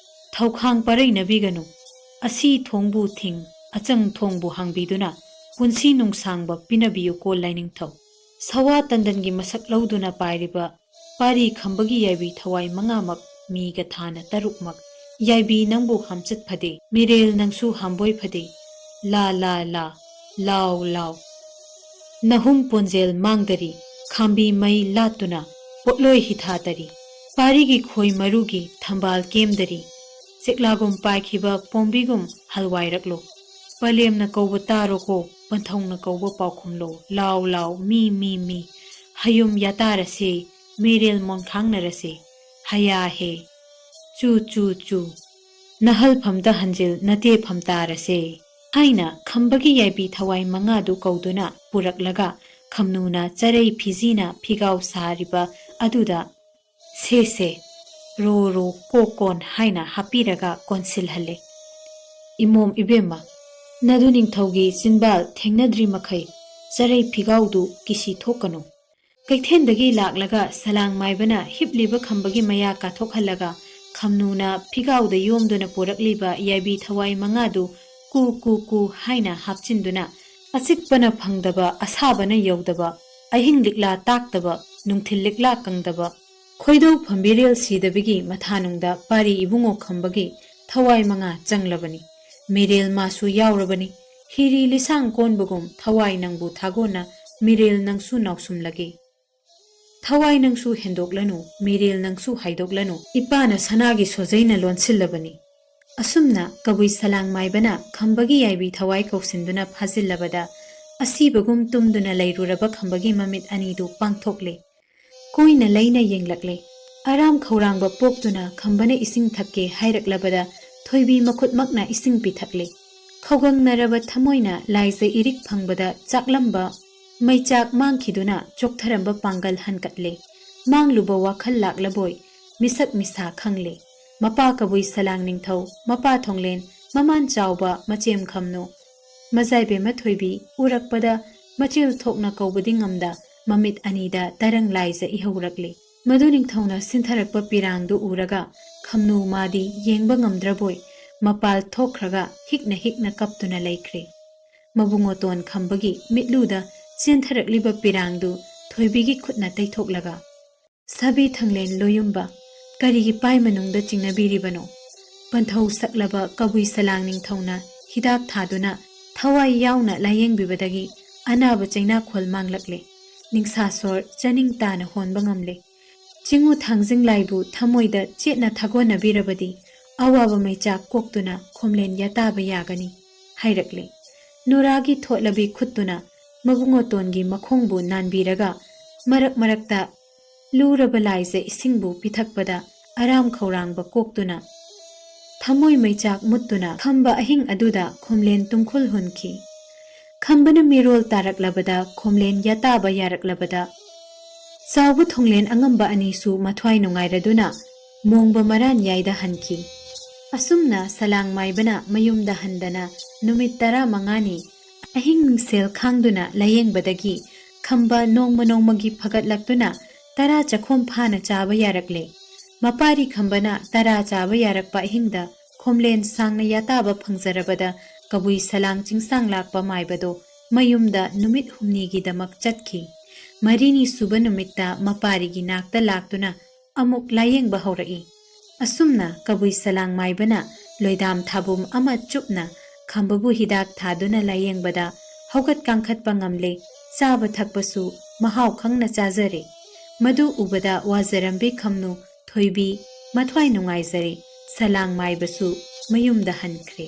ꯊꯧꯈꯥꯡ ꯄꯔꯩꯅꯕꯤꯒꯅꯨ ꯑꯁꯤ ꯊꯣꯡꯕꯨ ꯊꯤꯡ ꯑꯆꯪ ꯊꯣꯡꯕꯨ ꯍꯥꯡꯕꯤꯗꯨꯅ ꯄꯨꯟꯁꯤ ꯅꯨꯡꯁꯥꯡꯕ ꯄꯤꯅꯕꯤꯌꯨꯀꯣ ꯂꯥꯏꯅꯤꯡꯊꯧ꯫ ꯁꯋꯥ ꯇꯟꯗꯟꯒꯤ ꯃꯁꯛ ꯂꯧꯗꯨꯅ ꯄꯥꯏꯔꯤꯕ ꯄꯥꯔꯤ ꯈꯝꯕꯒꯤ ꯌꯥꯏꯕꯤ ꯊꯋꯥꯏ ꯃꯉꯥꯃꯛ ꯃꯤꯒ ꯊꯥꯅ ꯇꯔꯨꯛꯃꯛ ꯌꯥꯏꯕꯤ ꯅꯪꯕꯨ ꯍꯥꯝꯆꯠ ꯐꯗꯦ ꯃꯤꯔꯦꯜ ꯅꯪꯁꯨ ꯍꯥꯝꯕꯣꯏ ꯐꯗꯦ ꯂꯥ ꯂꯥ ꯂꯥ ꯂꯥꯎ ꯂꯥꯎ ꯅꯍꯨꯝ ꯄꯣꯟꯖꯦꯜ ꯃꯥꯡꯗꯔꯤ ꯈꯥꯝꯕꯤ ꯃꯩ ꯂꯥꯠꯇꯨꯅ ꯄꯣꯠꯂꯣꯏ ꯍꯤꯊꯥꯇꯔꯤ ꯄꯥꯔꯤꯒꯤ ꯈꯣꯏ ꯃꯔꯨꯒꯤ ꯊꯝꯕꯥꯜ ꯀꯦꯝꯗꯔꯤ ꯆꯦꯛꯂꯥꯒꯨꯝ ꯄꯥꯏꯈꯤꯕ ꯄꯣꯝꯕꯤꯒꯨꯝ ꯍꯜꯋꯥꯏꯔꯛꯂꯣ ꯄꯂꯦꯝꯅ ꯀꯧꯕ ꯇꯥꯔꯣꯀꯣ ꯄꯟꯊꯧꯅ ꯀꯧꯕ ꯄꯥꯎꯈꯨꯝꯂꯣ ꯂꯥꯎ ꯂꯥꯎ ꯃꯤ ꯃꯤ ꯃꯤ ꯍꯌꯨꯝ ꯌꯥꯇꯥꯔꯁꯦ ꯃꯤꯔꯦꯜ ꯃꯣꯟꯈꯥꯡꯅꯔꯁꯦ ꯍꯌꯥ ꯍꯦ ꯆꯨ ꯆꯨ ꯆꯨ ꯅꯍꯜꯐꯝꯇ ꯍꯟꯖꯤꯜ ꯅꯇꯦꯐꯝ ꯇꯥꯔꯁꯦ ꯍꯥꯏꯅ ꯈꯝꯕꯒꯤ ꯌꯥꯏꯕꯤ ꯊꯋꯥꯏ ꯃꯉꯥꯗꯨ ꯀꯧꯗꯨꯅ ꯄꯨꯔꯛꯂꯒ ꯈꯝꯅꯨꯅ ꯆꯔꯩ ꯐꯤꯖꯤꯅ ꯐꯤꯒꯥꯎ ꯁꯥꯔꯤꯕ ꯑꯗꯨꯗ ꯁꯦ ꯔꯣ ꯔꯣ ꯀꯣꯟ ꯍꯥꯏꯅ ꯍꯥꯞꯄꯤꯔꯒ ꯀꯣꯟꯁꯤꯜꯍꯜꯂꯦ꯫ ꯏꯃꯣꯝ ꯏꯕꯦꯝꯃ ꯅꯗꯨ ꯅꯤꯡꯊꯧꯒꯤ ꯆꯤꯟꯕꯥꯜ ꯊꯦꯡꯅꯗ꯭ꯔꯤ ꯃꯈꯩ ꯆꯔꯩ ꯐꯤꯒꯥꯎꯗꯨ ꯀꯤꯁꯤ ꯊꯣꯛꯀꯅꯨ꯫ ꯀꯩꯊꯦꯟꯗꯒꯤ ꯂꯥꯛꯂꯒ ꯁꯂꯥꯡ ꯃꯥꯏꯕꯅ ꯍꯤꯞꯂꯤꯕ ꯈꯝꯕꯒꯤ ꯃꯌꯥ ꯀꯥꯊꯣꯛꯍꯜꯂꯒ ꯈꯝꯅꯨꯅ ꯐꯤꯒꯥꯎꯗ ꯌꯣꯝꯗꯨꯅ ꯄꯨꯔꯛꯂꯤꯕ ꯌꯥꯏꯕꯤ ꯊꯋꯥꯏ ꯃꯉꯥꯗꯨ ꯀꯨ ꯀꯨ ꯀꯨ ꯍꯥꯏꯅ ꯍꯥꯞꯆꯤꯟꯗꯨꯅ ꯑꯆꯤꯛꯄꯅ ꯐꯪꯗꯕ ꯑꯁꯥꯕꯅ ꯌꯧꯗꯕ ꯑꯍꯤꯡ ꯂꯤꯛꯂꯥ ꯇꯥꯛꯇꯕ ꯅꯨꯡꯊꯤꯜ ꯂꯤꯛꯂꯥ ꯀꯪꯗꯕ ꯈꯣꯏꯗꯧ ꯐꯝꯕꯤꯔꯦꯜ ꯁꯤꯗꯕꯒꯤ ꯃꯊꯥꯅꯨꯡꯗ ꯄꯥꯔꯤ ꯏꯕꯨꯡꯉꯣ ꯈꯝꯕꯒꯤ ꯊꯋꯥꯏ ꯃꯉꯥ ꯆꯪꯂꯕꯅꯤ꯫ ꯃꯤꯔꯦꯜ ꯃꯥꯁꯨ ꯌꯥꯎꯔꯕꯅꯤ꯫ ꯍꯤꯔꯤ ꯂꯤꯁꯥꯡ ꯀꯣꯟꯕꯒꯨꯝ ꯊꯋꯥꯏ ꯅꯪꯕꯨ ꯊꯥꯒꯣꯟꯅ ꯃꯤꯔꯦꯜ ꯅꯪꯁꯨ ꯅꯥꯎꯁꯨꯝꯂꯒꯦ ꯊꯋꯥꯏ ꯅꯪꯁꯨ ꯍꯦꯟꯗꯣꯛꯂꯅꯨ ꯃꯤꯔꯦꯜ ꯅꯪꯁꯨ ꯍꯥꯏꯗꯣꯛꯂꯅꯨ ꯏꯄꯥꯅ ꯁꯅꯥꯒꯤ ꯁꯣꯖꯩꯅ ꯂꯣꯟꯁꯤꯜꯂꯕꯅꯤ꯫ ꯑꯁꯨꯝꯅ ꯀꯕꯨꯏ ꯁꯂꯥꯡ ꯃꯥꯏꯕꯅ ꯈꯝꯕꯒꯤ ꯌꯥꯏꯕꯤ ꯊꯋꯥꯏ ꯀꯧꯁꯤꯟꯗꯨꯅ ꯐꯥꯖꯤꯜꯂꯕꯗ ꯑꯁꯤꯕꯒꯨꯝ ꯇꯨꯝꯗꯨꯅ ꯂꯩꯔꯨꯔꯕ ꯈꯝꯕꯒꯤ ꯃꯃꯤꯠ ꯑꯅꯤꯗꯨ ꯄꯥꯡꯊꯣꯛꯂꯦ꯫ ꯀꯣꯏꯅ ꯂꯩꯅ ꯌꯦꯡꯂꯛꯂꯦ꯫ ꯑꯔꯥꯝ ꯈꯧꯔꯥꯡꯕ ꯄꯣꯛꯇꯨꯅ ꯈꯝꯕꯅ ꯏꯁꯤꯡ ꯊꯛꯀꯦ ꯍꯥꯏꯔꯛꯂꯕꯗ ꯊꯣꯏꯕꯤ ꯃꯈꯨꯠꯃꯛꯅ ꯏꯁꯤꯡ ꯄꯤꯊꯛꯂꯦ꯫ ꯈꯧꯒꯪꯅꯔꯕ ꯊꯃꯣꯏꯅ ꯂꯥꯏꯖ ꯏꯔꯤꯛ ꯐꯪꯕꯗ ꯆꯥꯛꯂꯝꯕ ꯃꯩꯆꯥꯛ ꯃꯥꯡꯈꯤꯗꯨꯅ ꯆꯣꯛꯊꯔꯝꯕ ꯄꯥꯡꯒꯜ ꯍꯟꯀꯠꯂꯦ꯫ ꯃꯥꯡꯂꯨꯕ ꯋꯥꯈꯜ ꯂꯥꯛꯂꯕꯣꯏ ꯃꯤꯁꯛ ꯃꯤꯁꯥ ꯈꯪꯂꯦ꯫ ꯃꯄꯥ ꯀꯕꯨꯏ ꯁꯂꯥꯡ ꯅꯤꯡꯊꯧ ꯃꯄꯥ ꯊꯣꯡꯂꯦꯟ ꯃꯃꯥꯟ ꯆꯥꯎꯕ ꯃꯆꯦꯝ ꯈꯝꯅꯨ ꯃꯖꯥꯏꯕꯦꯝꯃ ꯊꯣꯏꯕꯤ ꯎꯔꯛꯄꯗ ꯃꯆꯤꯜ ꯊꯣꯛꯅ ꯀꯧꯕꯗꯤ ꯉꯝꯗ ꯃꯃꯤꯠ ꯑꯅꯤꯗ ꯇꯔꯪ ꯂꯥꯏꯖ ꯏꯍꯧꯔꯛꯂꯦ꯫ ꯃꯗꯨ ꯅꯤꯡꯊꯧꯅ ꯁꯤꯟꯊꯔꯛꯄ ꯄꯤꯔꯥꯡꯗꯨ ꯎꯔꯒ ꯈꯝꯅꯨ ꯃꯥꯗꯤ ꯌꯦꯡꯕ ꯉꯝꯗ꯭ꯔꯕꯣꯏ ꯃꯄꯥꯜ ꯊꯣꯛꯈ꯭ꯔꯒ ꯍꯤꯛꯅ ꯀꯞꯇꯨꯅ ꯂꯩꯈ꯭ꯔꯦ꯫ ꯃꯕꯨꯡꯉꯣꯇꯣꯟ ꯈꯝꯕꯒꯤ ꯃꯤꯠꯂꯨꯗ ꯆꯦꯟꯊꯔꯛꯂꯤꯕ ꯄꯤꯔꯥꯡꯗꯨ ꯊꯣꯏꯕꯤꯒꯤ ꯈꯨꯠꯅ ꯇꯩꯊꯣꯛꯂꯒ ꯁꯥꯕꯤ ꯊꯪꯂꯦꯟ ꯂꯣꯌꯨꯝꯕ ꯀꯔꯤꯒꯤ ꯄꯥꯏ ꯃꯅꯨꯡꯗ ꯆꯤꯡꯅꯕꯤꯔꯤꯕꯅꯣ? ꯄꯟꯊꯧ ꯁꯛꯂꯕ ꯀꯕꯨꯏ ꯁꯂꯥꯡ ꯅꯤꯡꯊꯧꯅ ꯍꯤꯗꯥꯛ ꯊꯥꯗꯨꯅ ꯊꯋꯥꯏ ꯌꯥꯎꯅ ꯂꯥꯌꯦꯡꯕꯤꯕꯗꯒꯤ ꯑꯅꯥꯕ ꯆꯩꯅꯥꯈꯣꯜ ꯃꯥꯡꯂꯛꯂꯦ꯫ ꯅꯤꯡꯁꯥꯁꯣꯔ ꯆꯅꯤꯡ ꯇꯥꯅ ꯍꯣꯟꯕ ꯉꯝꯂꯦ꯫ ꯆꯤꯉꯨ ꯊꯥꯡꯖꯤꯡ ꯂꯥꯏꯕꯨ ꯊꯃꯣꯏꯗ ꯆꯦꯠꯅ ꯊꯥꯒꯣꯟꯅꯕꯤꯔꯕꯗꯤ ꯑꯋꯥꯕ ꯃꯩꯆꯥꯛ ꯀꯣꯛꯇꯨꯅ ꯈꯣꯝꯂꯦꯟ ꯌꯥꯇꯥꯕ ꯌꯥꯒꯅꯤ ꯍꯥꯏꯔꯛꯂꯦ꯫ ꯅꯨꯔꯥꯒꯤ ꯊꯣꯠꯂꯕꯤ ꯈꯨꯠꯇꯨꯅ ꯃꯕꯨꯡꯉꯣꯇꯣꯟꯒꯤ ꯃꯈꯣꯡꯕꯨ ꯅꯥꯟꯕꯤꯔꯒ ꯃꯔꯛꯇ ꯂꯨꯔꯕ ꯂꯥꯏꯖ ꯏꯁꯤꯡꯕꯨ ꯄꯤꯊꯛꯄꯗ ꯑꯔꯥꯝ ꯈꯧꯔꯥꯡꯕ ꯀꯣꯛꯇꯨꯅ ꯊꯃꯣꯏ ꯃꯩꯆꯥꯛ ꯃꯨꯠꯇꯨꯅ ꯈꯝꯕ ꯑꯍꯤꯡ ꯑꯗꯨꯗ ꯈꯣꯝꯂꯦꯟ ꯇꯨꯝꯈꯨꯜ ꯍꯨꯟꯈꯤ꯫ ꯈꯝꯕꯅ ꯃꯤꯔꯣꯜ ꯇꯥꯔꯛꯂꯕꯗ ꯈꯣꯝꯂꯦꯟ ꯌꯥꯇꯥꯕ ꯌꯥꯔꯛꯂꯕꯗ ꯆꯥꯎꯕ ꯊꯣꯡꯂꯦꯟ ꯑꯉꯝꯕ ꯑꯅꯤꯁꯨ ꯃꯊ꯭ꯋꯥꯏ ꯅꯨꯡꯉꯥꯏꯔꯗꯨꯅ ꯃꯣꯡꯕ ꯃꯔꯥꯟ ꯌꯥꯏꯗ ꯍꯟꯈꯤ꯫ ꯑꯁꯨꯝꯅ ꯁꯂꯥꯡ ꯃꯥꯏꯕꯅ ꯃꯌꯨꯝꯗ ꯍꯟꯗꯅ ꯅꯨꯃꯤꯠ 15ꯅꯤ ꯑꯍꯤꯡ ꯃꯤꯡꯁꯦꯜ ꯈꯥꯡꯗꯨꯅ ꯂꯥꯌꯦꯡꯕꯗꯒꯤ ꯈꯝꯕ ꯅꯣꯡꯃ ꯅꯣꯡꯃꯒꯤ ꯐꯒꯠꯂꯛꯇꯨꯅ 10 ꯆꯈꯣꯝ ꯐꯥꯅ ꯆꯥꯕ ꯌꯥꯔꯛꯂꯦ꯫ ꯃꯄꯥꯔꯤ ꯈꯝꯕꯅ 10 ꯆꯥꯕ ꯌꯥꯔꯛꯄ ꯑꯍꯤꯡꯗ ꯈꯣꯝꯂꯦꯟ ꯁꯥꯡꯅ ꯌꯥꯇꯥꯕ ꯐꯪꯖꯔꯕꯗ ꯀꯕꯨꯏ ꯁꯂꯥꯡ ꯆꯤꯡꯁꯥꯡ ꯂꯥꯛꯄ ꯃꯥꯏꯕꯗꯣ ꯃꯌꯨꯝꯗ ꯅꯨꯃꯤꯠ 8ꯅꯤꯒꯤꯗꯃꯛ ꯆꯠꯈꯤ꯫ 4ꯅꯤ ꯁꯨꯕ ꯅꯨꯃꯤꯠꯇ ꯃꯄꯥꯔꯤꯒꯤ ꯅꯥꯛꯇ ꯂꯥꯛꯇꯨꯅ ꯑꯃꯨꯛ ꯂꯥꯌꯦꯡꯕ ꯍꯧꯔꯛꯏ꯫ ꯑꯁꯨꯝꯅ ꯀꯕꯨꯏ ꯁꯂꯥꯡ ꯃꯥꯏꯕꯅ ꯂꯣꯏꯗꯥꯝ ꯊꯥꯕꯨꯝ ꯑꯃ ꯆꯨꯞꯅ ꯈꯝꯕꯕꯨ ꯍꯤꯗꯥꯛ ꯊꯥꯗꯨꯅ ꯂꯥꯌꯦꯡꯕꯗ ꯍꯧꯒꯠ ꯀꯥꯡꯈꯠꯄ ꯉꯝꯂꯦ, ꯆꯥꯕ ꯊꯛꯄꯁꯨ ꯃꯍꯥꯎ ꯈꯪꯅ ꯆꯥꯖꯔꯦ꯫ ꯃꯗꯨ ꯎꯕꯗ ꯋꯥꯖꯔꯝꯕꯤ ꯈꯝꯅꯨ ꯊꯣꯏꯕꯤ ꯃꯊ꯭ꯋꯥꯏ ꯅꯨꯡꯉꯥꯏꯖꯔꯦ, ꯁꯂꯥꯡ ꯃꯥꯏꯕꯁꯨ ꯃꯌꯨꯝꯗ ꯍꯟꯈ꯭ꯔꯦ꯫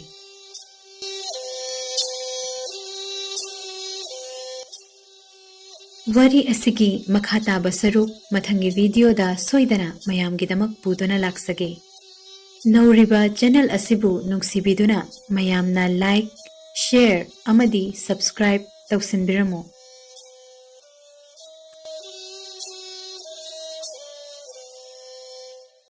ꯋꯥꯔꯤ ꯑꯁꯤꯒꯤ ꯃꯈꯥ ꯇꯥꯕ ꯁꯔꯨꯛ ꯃꯊꯪꯒꯤ ꯚꯤꯗꯤꯑꯣꯗ ꯁꯣꯏꯗꯅ ꯃꯌꯥꯝꯒꯤꯗꯃꯛ ꯄꯨꯗꯨꯅ ꯂꯥꯛꯆꯒꯦ꯫ ꯅꯧꯔꯤꯕ ꯆꯦꯅꯦꯜ ꯑꯁꯤꯕꯨ ꯅꯨꯡꯁꯤꯕꯤꯗꯨꯅ ꯃꯌꯥꯝꯅ ꯂꯥꯏꯛ, ꯁꯦꯌꯔ ꯑꯃꯗꯤ ꯁꯕꯁꯀ꯭ꯔꯥꯏꯕ ꯇꯧꯁꯤꯟꯕꯤꯔꯝꯃꯨ꯫